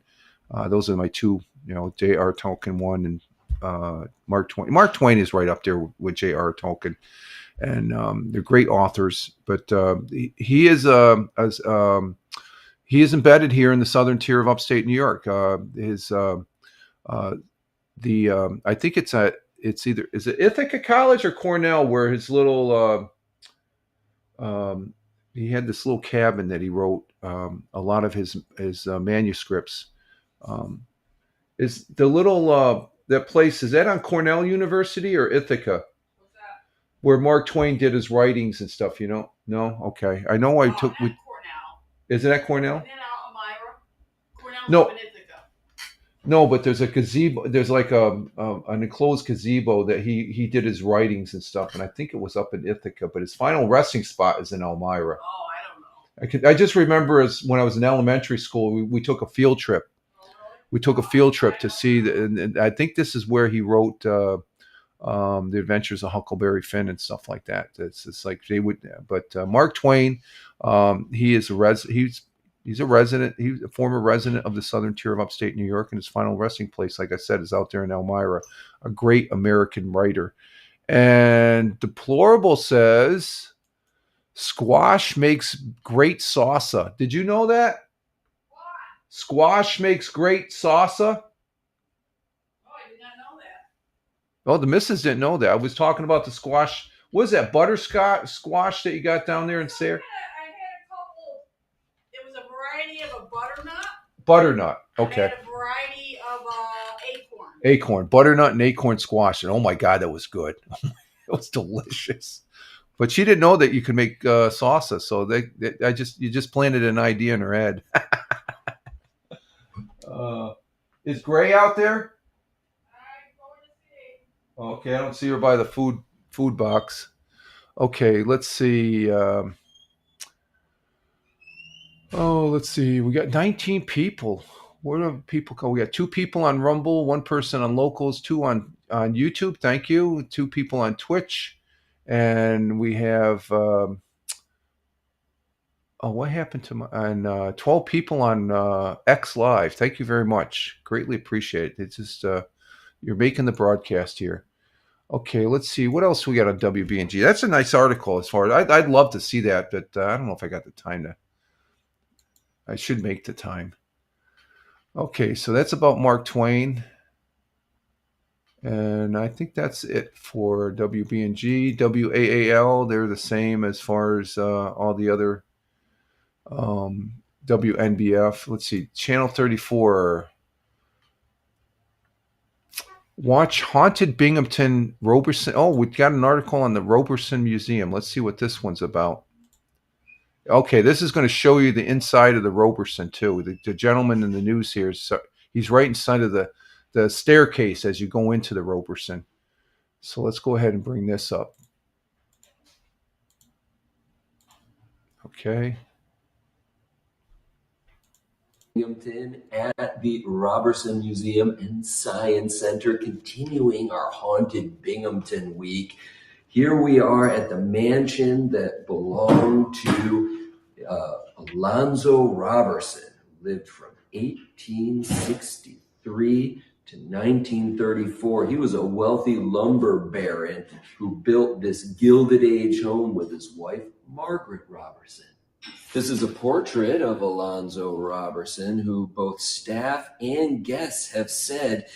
those are my two. J.R.R. Tolkien one and Mark Twain. Mark Twain is right up there with J.R.R. Tolkien, and they're great authors. But he is he is embedded here in the Southern Tier of upstate New York. I think it's either, is it Ithaca College or Cornell, where his little he had this little cabin that he wrote a lot of his manuscripts. Is the little that place, is that on Cornell University or Ithaca? What's that? Where Mark Twain did his writings and stuff, No, No, okay. I know I took. Cornell. Is it at Cornell? And then out Elmira. Cornell's No. up in Ithaca. No, but there's a gazebo. There's like an enclosed gazebo that he did his writings and stuff, and I think it was up in Ithaca. But his final resting spot is in Elmira. Oh, I don't know. I just remember as when I was in elementary school, we took a field trip. We took a field trip to see, and I think this is where he wrote The Adventures of Huckleberry Finn and stuff like that. It's like they would, but Mark Twain, he is he's a resident. He's a former resident of the southern tier of upstate New York, and his final resting place, like I said, is out there in Elmira. A great American writer. And Deplorable says, squash makes great salsa. Did you know that? Squash makes great salsa. Oh, I did not know that. Oh, the missus didn't know that. I was talking about the squash. What is that, butterscotch squash that you got down there in Sayre? I had a couple. It was a variety of a butternut. Butternut. Okay. I had a variety of acorn. Acorn. Butternut and acorn squash. And oh my God, that was good. It was delicious. But she didn't know that you could make salsa. So you just planted an idea in her head. Is Gray out there? Okay, I don't see her by the food box. Okay, let's see. Let's see. We got 19 people. Where do people go? We got 2 people on Rumble, 1 person on Locals, 2 on YouTube. Thank you. 2 people on Twitch, and we have. What happened to my 12 people on X Live. Thank you very much. Greatly appreciate it. It's just you're making the broadcast here. Okay, let's see what else we got on WBNG. That's a nice article. As far as I'd love to see that, but I don't know if I got the time to. I should make the time. Okay, so that's about Mark Twain, and I think that's it for WBNG. WAAL, they're the same as far as all the other. WNBF. Let's see, Channel 34. Watch Haunted Binghamton Roberson. Oh, we've got an article on the Roberson Museum. Let's see what this one's about. Okay, this is going to show you the inside of the Roberson too. The gentleman in the news here, he's right inside of the staircase as you go into the Roberson. So let's go ahead and bring this up. Okay. Binghamton at the Roberson Museum and Science Center, continuing our Haunted Binghamton week. Here we are at the mansion that belonged to Alonzo Roberson, who lived from 1863 to 1934. He was a wealthy lumber baron who built this Gilded Age home with his wife, Margaret Roberson. This is a portrait of Alonzo Roberson, who both staff and guests have said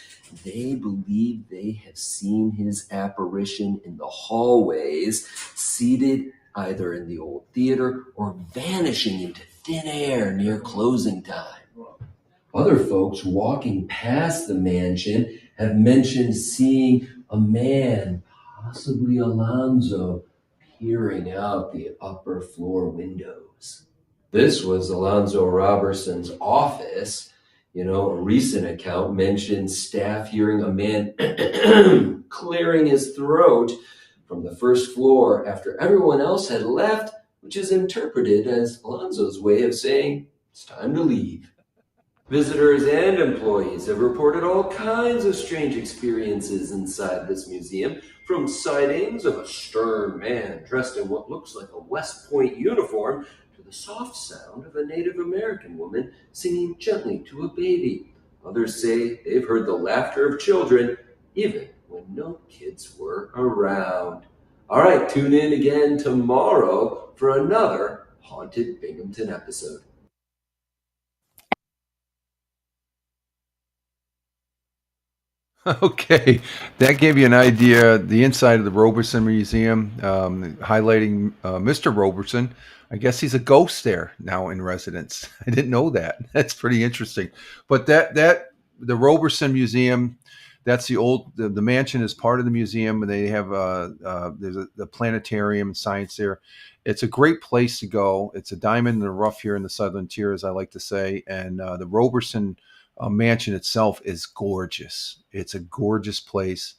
they believe they have seen his apparition in the hallways, seated either in the old theater or vanishing into thin air near closing time. Other folks walking past the mansion have mentioned seeing a man, possibly Alonzo, peering out the upper floor windows. This was Alonzo Roberson's office. A recent account mentioned staff hearing a man clearing his throat from the first floor after everyone else had left, which is interpreted as Alonzo's way of saying, it's time to leave. Visitors and employees have reported all kinds of strange experiences inside this museum, from sightings of a stern man dressed in what looks like a West Point uniform to the soft sound of a Native American woman singing gently to a baby. Others say they've heard the laughter of children, even when no kids were around. All right, tune in again tomorrow for another Haunted Binghamton episode. Okay, that gave you an idea. The inside of the Roberson Museum, highlighting Mr. Roberson. I guess he's a ghost there now in residence. I didn't know that. That's pretty interesting. But the Roberson Museum, That's the mansion is part of the museum, and they have there's the planetarium and science there. It's a great place to go. It's a diamond in the rough here in the Southern Tier, as I like to say. And the Roberson mansion itself is gorgeous. It's a gorgeous place.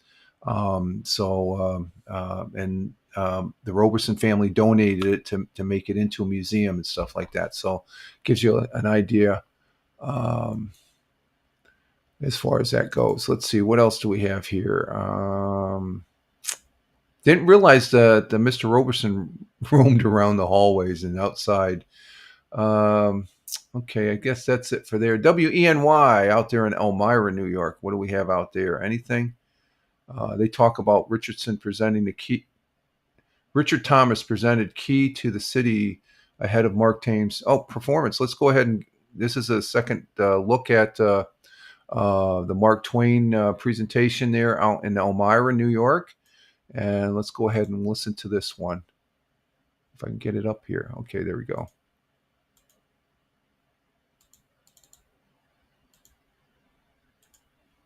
The Roberson family donated it to make it into a museum and stuff like that. So gives you an idea as far as that goes. Let's see, what else do we have here? Didn't realize that Mr. Roberson roamed around the hallways and outside. Okay, I guess that's it for there. WENY out there in Elmira, New York. What do we have out there? Anything? They talk about Richardson presenting the key. Richard Thomas presented key to the city ahead of Mark Twain's performance. Let's go ahead and this is a second look at the Mark Twain presentation there out in Elmira, New York. And let's go ahead and listen to this one. If I can get it up here. Okay, there we go.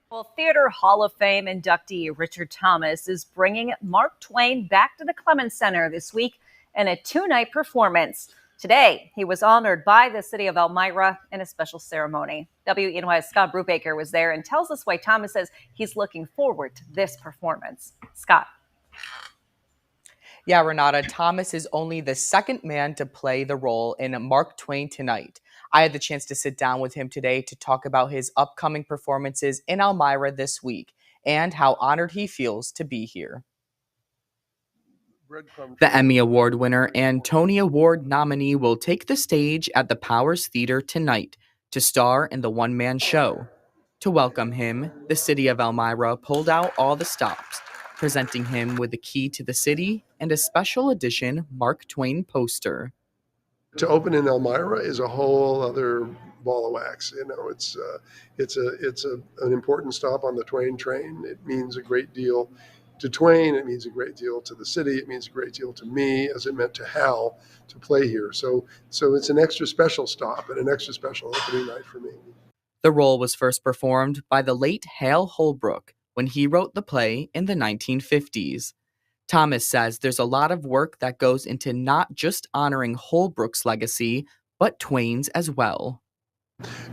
Well, Theater Hall of Fame inductee Richard Thomas is bringing Mark Twain back to the Clemens Center this week in a two-night performance. Today, he was honored by the city of Elmira in a special ceremony. WENY's Scott Brubaker was there and tells us why Thomas says he's looking forward to this performance. Scott. Yeah, Renata, Thomas is only the second man to play the role in Mark Twain Tonight. I had the chance to sit down with him today to talk about his upcoming performances in Elmira this week and how honored he feels to be here. The Emmy Award winner and Tony Award nominee will take the stage at the Powers Theater tonight to star in the one-man show. To welcome him, the city of Elmira pulled out all the stops, presenting him with the key to the city and a special edition Mark Twain poster. To open in Elmira is a whole other ball of wax. You know, it's an important stop on the Twain train. It means a great deal to Twain. It means a great deal to the city. It means a great deal to me, as it meant to Hal to play here. So it's an extra special stop and an extra special opening night for me. The role was first performed by the late Hal Holbrook when he wrote the play in the 1950s. Thomas says there's a lot of work that goes into not just honoring Holbrook's legacy, but Twain's as well.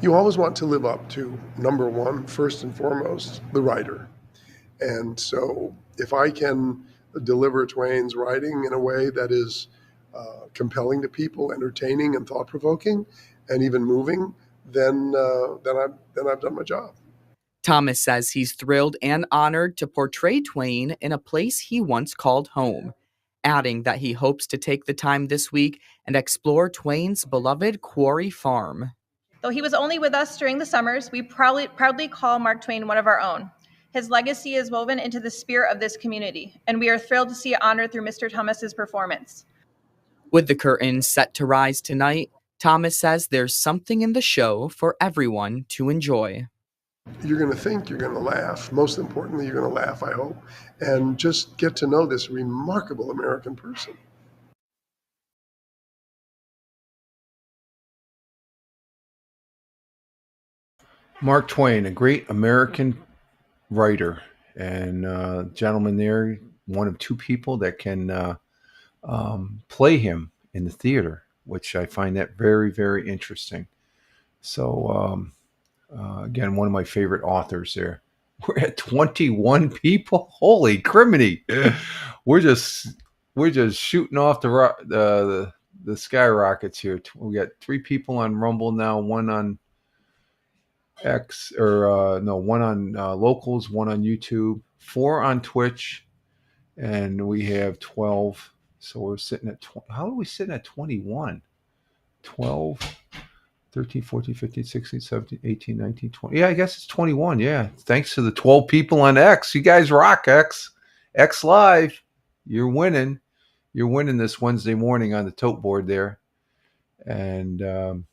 You always want to live up to, number one, first and foremost, the writer. And so if I can deliver Twain's writing in a way that is compelling to people, entertaining and thought-provoking, and even moving, then I've done my job. Thomas says he's thrilled and honored to portray Twain in a place he once called home, adding that he hopes to take the time this week and explore Twain's beloved Quarry Farm. Though he was only with us during the summers, we proudly call Mark Twain one of our own. His legacy is woven into the spirit of this community, and we are thrilled to see it honored through Mr. Thomas's performance. With the curtain set to rise tonight, Thomas says there's something in the show for everyone to enjoy. You're going to think, you're going to laugh. Most importantly, you're going to laugh, I hope, and just get to know this remarkable American person. Mark Twain, a great American writer and gentleman there, one of two people that can play him in the theater, which I find that very, very interesting. So, again, one of my favorite authors there. We're at 21 people. Holy criminy! We're just shooting off the skyrockets here. We got 3 people on Rumble now, one on X one on Locals, one on YouTube, 4 on Twitch, and we have 12. So we're sitting at how are we sitting at 21? 12, 13, 14, 15, 16, 17, 18, 19, 20. Yeah, I guess it's 21. Yeah. Thanks to the 12 people on X. You guys rock, X. X Live. You're winning. You're winning this Wednesday morning on the tote board there. And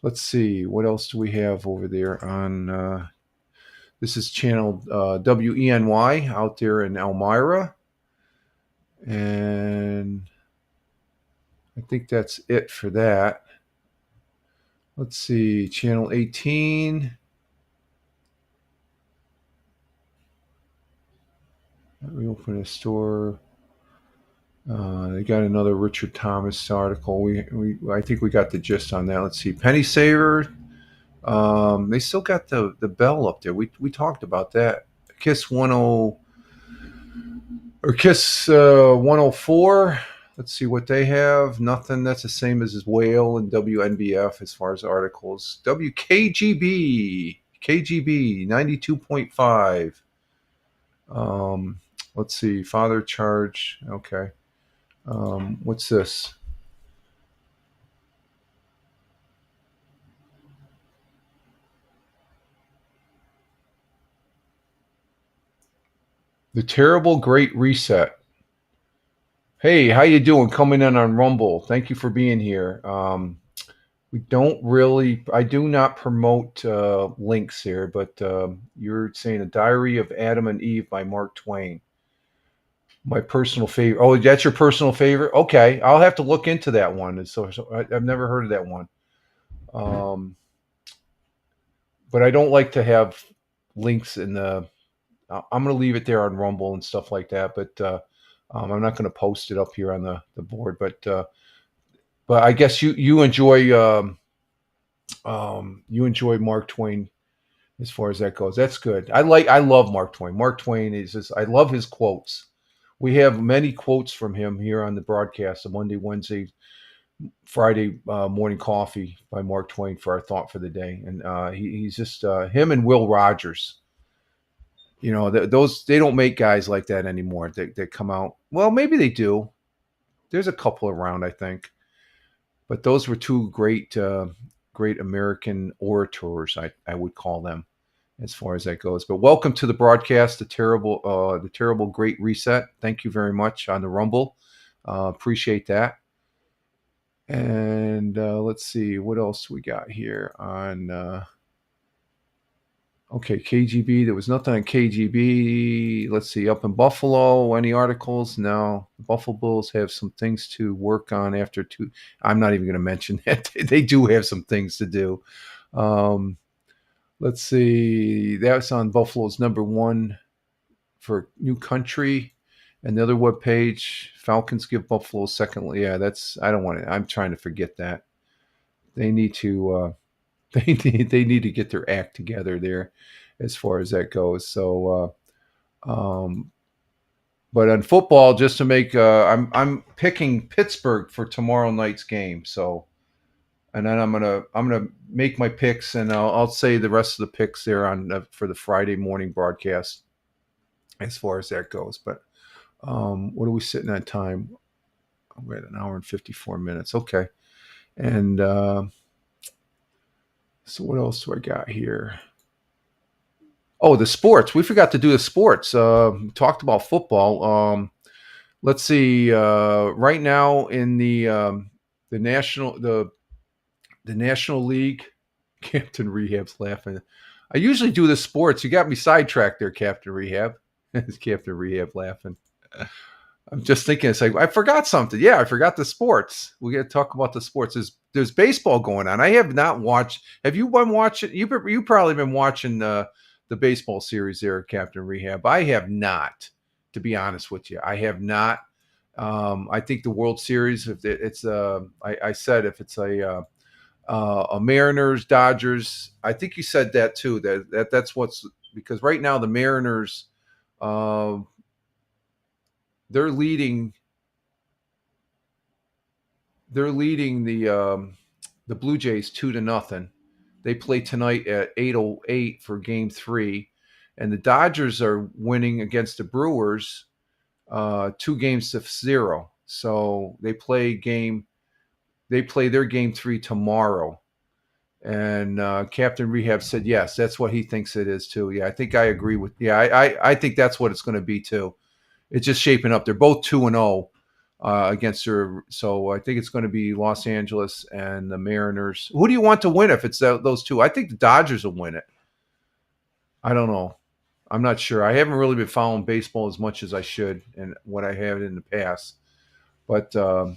let's see. What else do we have over there on this is channel WENY out there in Elmira. And I think that's it for that. Let's see, channel 18. Reopen a store. They got another Richard Thomas article. I think we got the gist on that. Let's see. Penny Saver. They still got the bell up there. We talked about that. Kiss 10 or Kiss 104. Let's see what they have. Nothing. That's the same as Whale and WNBF as far as articles. KGB 92.5. Let's see. Father Charge. Okay. What's this? The Terrible Great Reset. Hey, how you doing? Coming in on Rumble. Thank you for being here. I do not promote links here, but you're saying A Diary of Adam and Eve by Mark Twain. My personal favorite. Oh, that's your personal favorite? Okay, I'll have to look into that one. I've never heard of that one. But I don't like to have links in the. I'm going to leave it there on Rumble and stuff like that. But I'm not going to post it up here on the board. But I guess you enjoy Mark Twain as far as that goes. That's good. I love Mark Twain. Mark Twain is just, I love his quotes. We have many quotes from him here on the broadcast, the Monday, Wednesday, Friday morning coffee by Mark Twain for our thought for the day. And he's just him and Will Rogers. You know, those, they don't make guys like that anymore. They come out. Well, maybe they do. There's a couple around, I think. But those were two great American orators, I would call them, as far as that goes. But welcome to the broadcast, the terrible Great Reset. Thank you very much on the Rumble. Appreciate that. And let's see what else we got here on. Okay, KGB. There was nothing on KGB. Let's see, up in Buffalo, any articles? No. The Buffalo Bills have some things to work on after two. I'm not even going to mention that. They do have some things to do. Let's see. That's on Buffalo's #1 for New Country. Another webpage. Falcons give Buffalo second. Yeah, I don't want to. I'm trying to forget that. They need to. They need to get their act together there, as far as that goes. So, but on football, just to make, I'm picking Pittsburgh for tomorrow night's game. So, and then I'm gonna make my picks, and I'll say the rest of the picks there on for the Friday morning broadcast, as far as that goes. But what are we sitting at time? We're at 1 hour and 54 minutes. Okay, and. So what else do I got here? Oh, the sports. We forgot to do the sports. Talked about football. Let's see. Right now in the National League, Captain Rehab's laughing. I usually do the sports. You got me sidetracked there, Captain Rehab. It's Captain Rehab laughing. I'm just thinking, it's like, I forgot something. Yeah, I forgot the sports. We got to talk about the sports. There's baseball going on. I have not watched. Have you been watching? You probably been watching the baseball series there, Captain Rehab. I have not, to be honest with you. I have not. I think the World Series, if it's I said if it's a Mariners, Dodgers. I think you said that too. That's what's, because right now the Mariners. They're leading the Blue Jays 2-0. They play tonight at 8:08 for Game 3, and the Dodgers are winning against the Brewers 2-0. So they play their Game 3 tomorrow. And Captain Rehab said yes, that's what he thinks it is too. Yeah, I think I agree with. Yeah, I think that's what it's going to be too. It's just shaping up. They're both 2-0 against her. So I think it's going to be Los Angeles and the Mariners. Who do you want to win if it's those two? I think the Dodgers will win it. I don't know. I'm not sure. I haven't really been following baseball as much as I should and what I have in the past. But and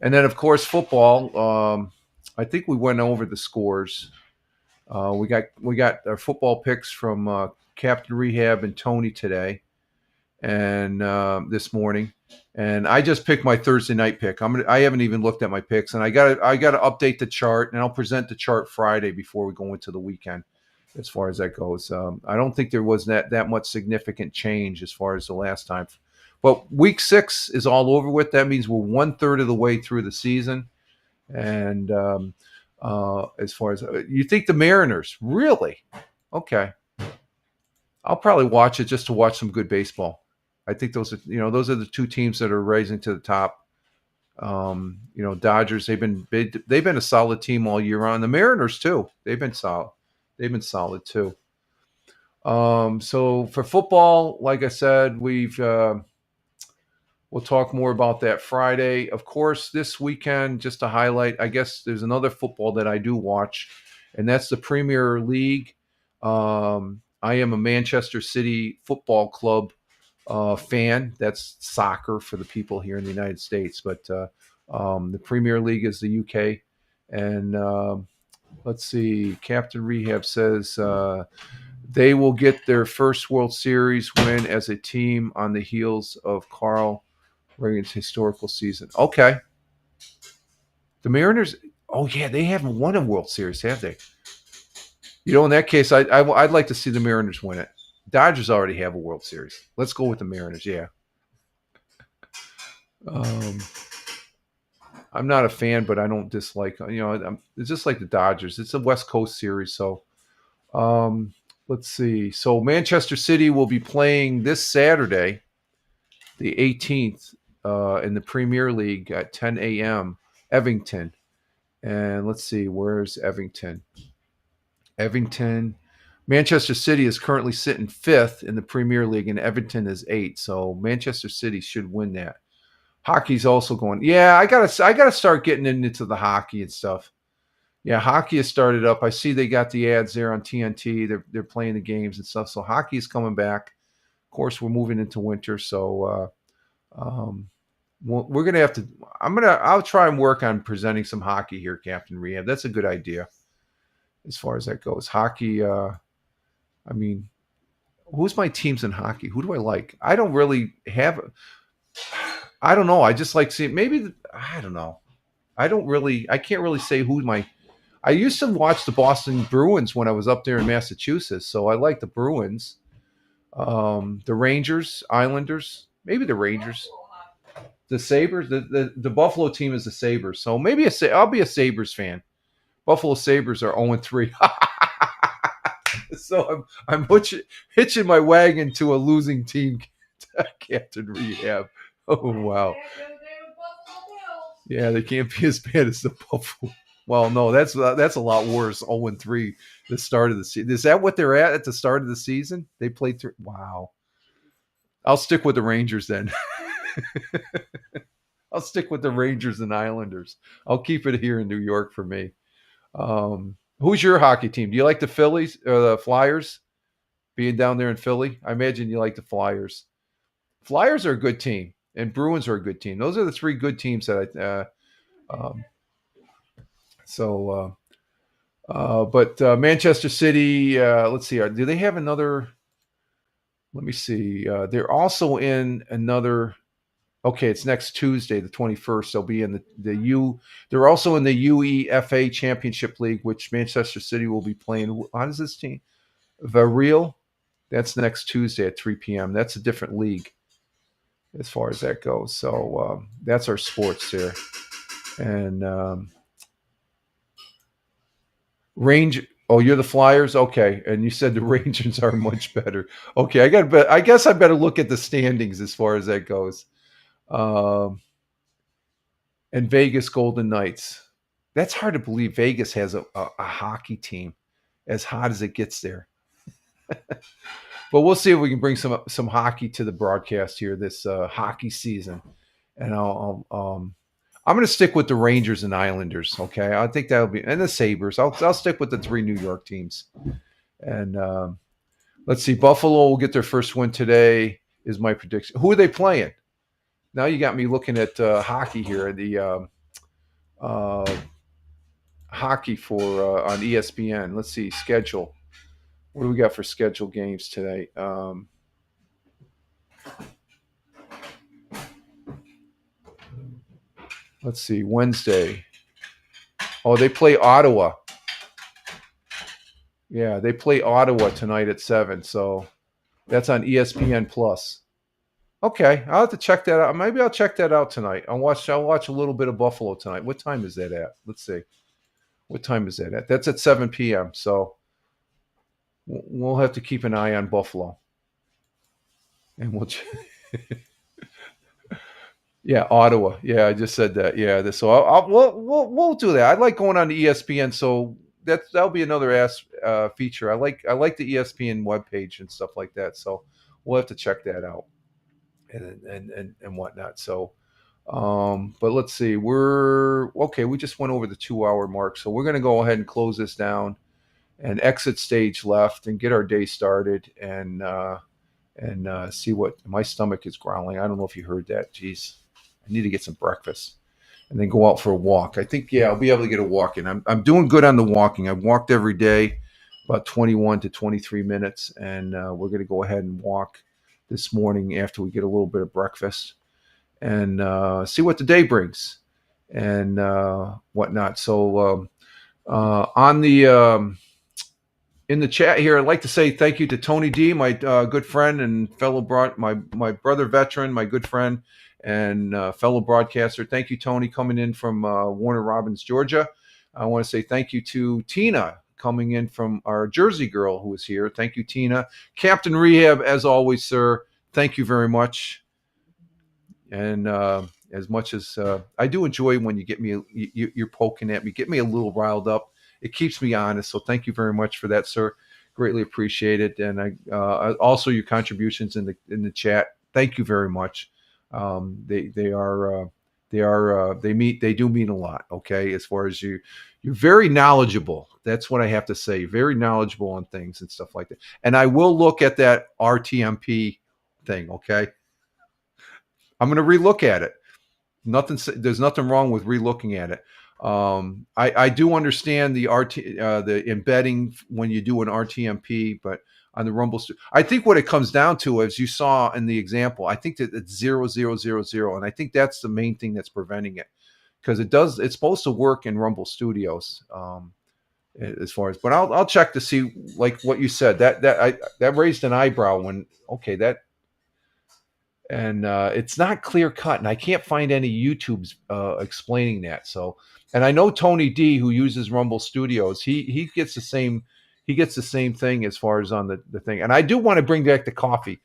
then of course football. I think we went over the scores. We got our football picks from Captain Rehab and Tony today. and this morning, and I just picked my Thursday night pick. I haven't even looked at my picks, and I got to update the chart, and I'll present the chart Friday before we go into the weekend. As far as that goes, I don't think there was that much significant change as far as the last time. But week 6 is all over with. That means we're 1/3 of the way through the season, and as far as you think the Mariners really okay. I'll probably watch it just to watch some good baseball. I think those are the two teams that are rising to the top. Dodgers, they've been a solid team all year round. The Mariners too. They've been solid. They've been solid too. So for football, like I said, we'll talk more about that Friday. Of course, this weekend, just to highlight, I guess there's another football that I do watch, and that's the Premier League. I am a Manchester City Football Club fan. That's soccer for the people here in the United States, but the Premier League is the UK. And let's see, Captain Rehab says they will get their first World Series win as a team on the heels of Carl Reagan's historical season. Okay. The Mariners, oh yeah, they haven't won a World Series, have they? In that case, I'd like to see the Mariners win it. Dodgers already have a World Series. Let's go with the Mariners, yeah. I'm not a fan, but I don't dislike, it's just like the Dodgers. It's a West Coast series, so let's see. So Manchester City will be playing this Saturday, the 18th, in the Premier League at 10 a.m. Evington. And let's see, where's Evington? Manchester City is currently sitting 5th in the Premier League, and Everton is 8th. So Manchester City should win that. Hockey's also going. Yeah, I gotta start getting into the hockey and stuff. Yeah, hockey has started up. I see they got the ads there on TNT. They're playing the games and stuff. So hockey is coming back. Of course, we're moving into winter, so we're gonna have to. I'll try and work on presenting some hockey here, Captain Rehab. That's a good idea as far as that goes. Hockey. Who's my teams in hockey? Who do I like? I don't really have. I don't know. I just like seeing. I don't know. I can't really say who my. I used to watch the Boston Bruins when I was up there in Massachusetts, so I like the Bruins. The Rangers, Islanders, maybe the Rangers, the Sabres. The Buffalo team is the Sabres, so maybe I'll be a Sabres fan. Buffalo Sabres are 0-3. So I'm hitching my wagon to a losing team, Captain Rehab. Oh wow. Yeah, they can't be as bad as the Buffalo. Well, no, that's a lot worse. 0-3 the start of the season. Is that what they're at the start of the season? They played through. Wow. I'll stick with the Rangers then. I'll stick with the Rangers and Islanders. I'll keep it here in New York for me. Who's your hockey team? Do you like the Phillies or the Flyers? Being down there in Philly, I imagine you like the Flyers. Flyers are a good team, and Bruins are a good team. Those are the 3 good teams that but Manchester City, let's see, do they have another? Let me see. They're also in another. Okay, it's next Tuesday, the 21st. They'll be in They're also in the UEFA Championship League, which Manchester City will be playing. How does this team? Villarreal. That's next Tuesday at 3 p.m. That's a different league as far as that goes. So that's our sports here. And Oh, you're the Flyers? Okay. And you said the Rangers are much better. Okay, I guess I better look at the standings as far as that goes. And Vegas Golden Knights. That's hard to believe. Vegas has a hockey team as hot as it gets there. But we'll see if we can bring some hockey to the broadcast here this hockey season. And I'm going to stick with the Rangers and Islanders. Okay, I think that'll be, and the Sabres. I'll stick with the 3 New York teams. And let's see, Buffalo will get their first win today. Is my prediction. Who are they playing? Now you got me looking at hockey here. The hockey for on ESPN. Let's see schedule. What do we got for scheduled games today? Let's see, Wednesday. Oh, they play Ottawa. Yeah, they play Ottawa tonight at 7. So that's on ESPN Plus. Okay, I'll have to check that out. Maybe I'll check that out tonight. I'll watch a little bit of Buffalo tonight. What time is that at? Let's see. What time is that at? That's at 7 p.m. So we'll have to keep an eye on Buffalo. And we'll Yeah, Ottawa. Yeah, I just said that. Yeah, so we'll do that. I like going on to ESPN, so that'll be another feature. I like the ESPN webpage and stuff like that. So we'll have to check that out and whatnot. So, but let's see. We're okay. We just went over the 2-hour mark, so we're gonna go ahead and close this down and exit stage left and get our day started and see what my stomach is growling. I don't know if you heard that. Jeez. I need to get some breakfast and then go out for a walk. I think, I'll be able to get a walk in. I'm doing good on the walking. I've walked every day, about 21 to 23 minutes, and we're going to go ahead and walk this morning after we get a little bit of breakfast and see what the day brings and whatnot. So on the in the chat here, I'd like to say thank you to Tony D, my good friend and fellow my brother veteran, my good friend and fellow broadcaster. Thank you, Tony, coming in from Warner Robins, Georgia. I want to say thank you to Tina coming in from our Jersey girl who is here. Thank you, Tina. Captain Rehab, as always, sir. Thank you very much. And as much as I do enjoy when you get me, you're poking at me, get me a little riled up. It keeps me honest. So thank you very much for that, sir. Greatly appreciate it. And I also your contributions in the chat. Thank you very much. They do mean a lot. Okay, as far as you're very knowledgeable. That's what I have to say. Very knowledgeable on things and stuff like that. And I will look at that RTMP thing. Okay, I'm going to relook at it. There's nothing wrong with relooking at it. I do understand the embedding when you do an RTMP, but on the Rumble, I think what it comes down to, as you saw in the example, I think that it's 0000, and I think that's the main thing that's preventing it, because it's supposed to work in Rumble Studios, as far as. But I'll check to see, like what you said, that raised an eyebrow when and it's not clear cut, and I can't find any YouTubes explaining that. So, and I know Tony D, who uses Rumble Studios, he gets the same. He gets the same thing as far as on the thing. And I do want to bring back the coffee,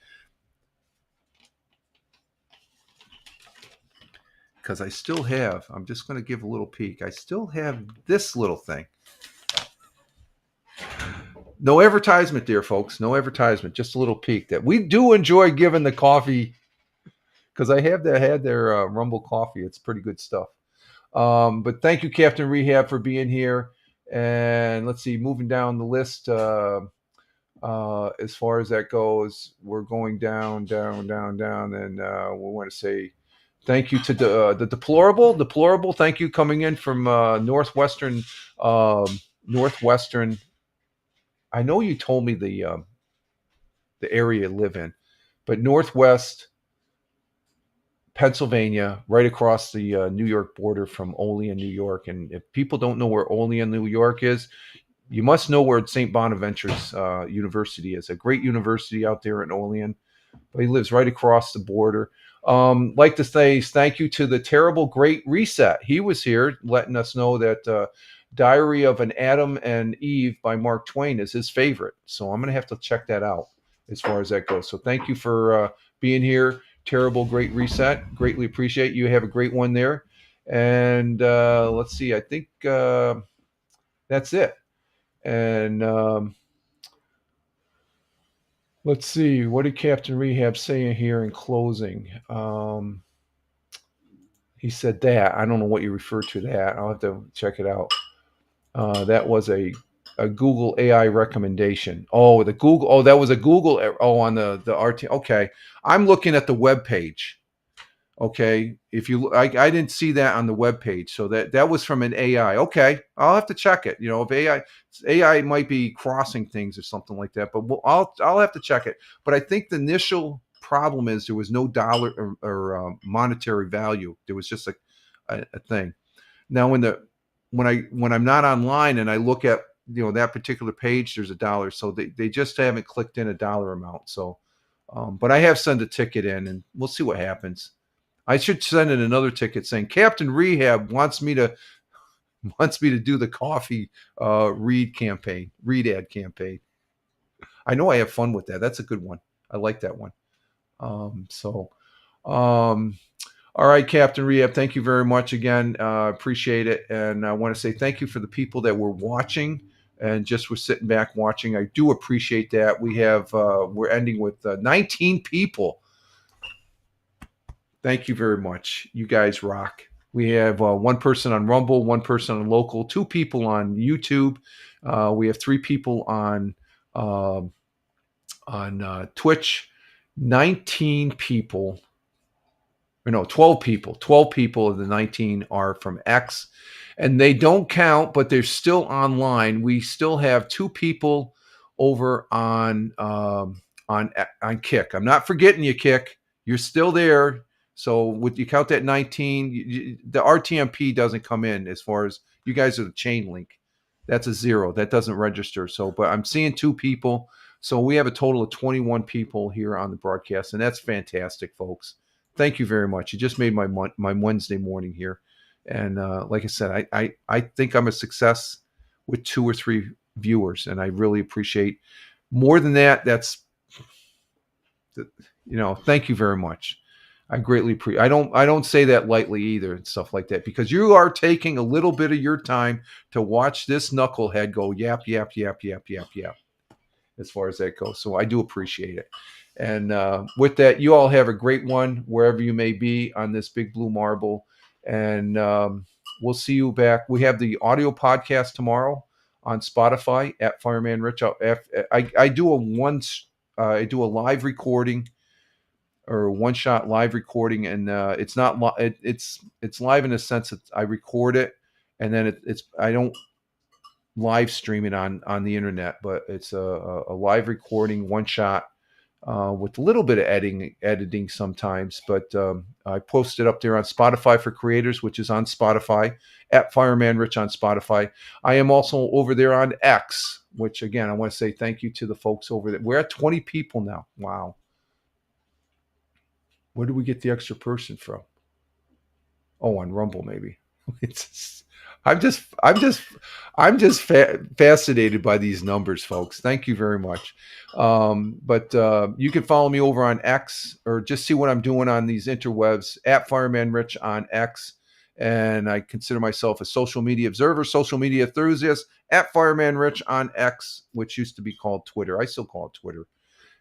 because I still have, I'm just going to give a little peek. I still have this little thing. No advertisement, dear folks. No advertisement. Just a little peek that we do enjoy giving the coffee, because I had their Rumble coffee. It's pretty good stuff. But thank you, Captain Rehab, for being here. And let's see, moving down the list, as far as that goes, we're going down, and we want to say thank you to the deplorable. Thank you, coming in from northwestern. I know you told me the area you live in, but Northwest Pennsylvania, right across the New York border from Olean, New York. And if people don't know where Olean, New York is, you must know where St. Bonaventure's University is. A great university out there in Olean. But he lives right across the border. Like to say thank you to the Terrible Great Reset. He was here letting us know that Diary of an Adam and Eve by Mark Twain is his favorite. So I'm going to have to check that out as far as that goes. So thank you for being here. Terrible Great Reset. Greatly appreciate you. Have a great one there. And let's see. I think that's it. And let's see. What did Captain Rehab say here in closing? He said that. I don't know what you refer to that. I'll have to check it out. That was a Google AI recommendation. Oh, the Google. Oh, that was a Google. Oh, on the RT. Okay, I'm looking at the web page. Okay, if you, I didn't see that on the web page, so that was from an AI. Okay, I'll have to check it. You know, if AI might be crossing things or something like that, but I'll have to check it. But I think the initial problem is there was no dollar or monetary value. There was just a thing. Now when I'm not online and I look at that particular page, there's $1. So they just haven't clicked in a dollar amount. So, but I have sent a ticket in, and we'll see what happens. I should send in another ticket saying Captain Rehab wants me to do the coffee read ad campaign. I know I have fun with that. That's a good one. I like that one. All right, Captain Rehab, thank you very much again. Appreciate it. And I want to say thank you for the people that were watching and just were sitting back watching. I do appreciate that. We're ending with 19 people. Thank you very much. You guys rock. We have one person on Rumble, one person on Local, 2 people on YouTube. We have 3 people on Twitch, 19 people. Or no, 12 people. 12 people of the 19 are from X. And they don't count, but they're still online. We still have 2 people over on Kick. I'm not forgetting you, Kick. You're still there. So with you count that 19, the RTMP doesn't come in as far as you guys are the chain link. That's a 0. That doesn't register. So, but I'm seeing 2 people. So we have a total of 21 people here on the broadcast, and that's fantastic, folks. Thank you very much. You just made my Wednesday morning here. And like I said, I think I'm a success with 2 or 3 viewers, and I really appreciate more than that. That's, thank you very much. I greatly appreciate. I don't say that lightly either and stuff like that, because you are taking a little bit of your time to watch this knucklehead go yap, yap, yap, yap, yap, yap, as far as that goes. So I do appreciate it. And with that, you all have a great one wherever you may be on this big blue marble. And we'll see you back. We have the audio podcast tomorrow on Spotify at Fireman Rich. I do a live recording, or one-shot live recording, and it's not it's live in the sense that I record it, and then I don't live stream it on the internet, but it's a live recording, one shot, with a little bit of editing sometimes. But I post it up there on Spotify for Creators, which is on Spotify at Fireman Rich on Spotify. I am also over there on X, which again I want to say thank you to the folks over there. We're at 20 people now. Wow. Where do we get the extra person from? Oh, on Rumble maybe. I'm just fascinated by these numbers, folks. Thank you very much. But you can follow me over on X, or just see what I'm doing on these interwebs at Fireman Rich on X. And I consider myself a social media observer, social media enthusiast at Fireman Rich on X, which used to be called Twitter. I still call it Twitter.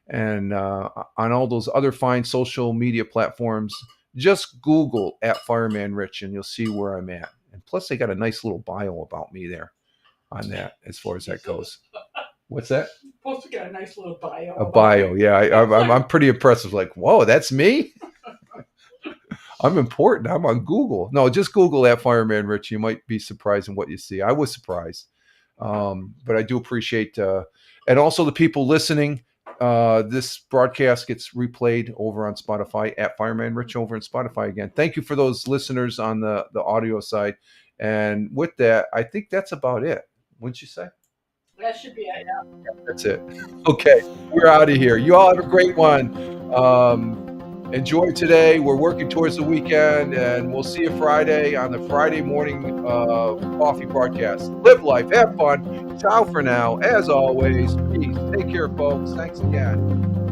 And on all those other fine social media platforms, just Google at Fireman Rich and you'll see where I'm at. And plus, they got a nice little bio about me there on that, as far as that goes. What's that? You're supposed to get a nice little bio. A bio, yeah. I'm pretty impressive. Like, whoa, that's me? I'm important. I'm on Google. No, just Google at Fireman Rich. You might be surprised in what you see. I was surprised. But I do appreciate, and also the people listening. This broadcast gets replayed over on Spotify at Fireman Rich over on Spotify again. Thank you for those listeners on the audio side. And with that, I think that's about it. Wouldn't you say? That should be it. Yeah. That's it. Okay, we're out of here. You all have a great one. Enjoy today. We're working towards the weekend, and we'll see you Friday on the Friday morning coffee broadcast. Live life, have fun. Ciao for now. As always, peace. Take care, folks. Thanks again.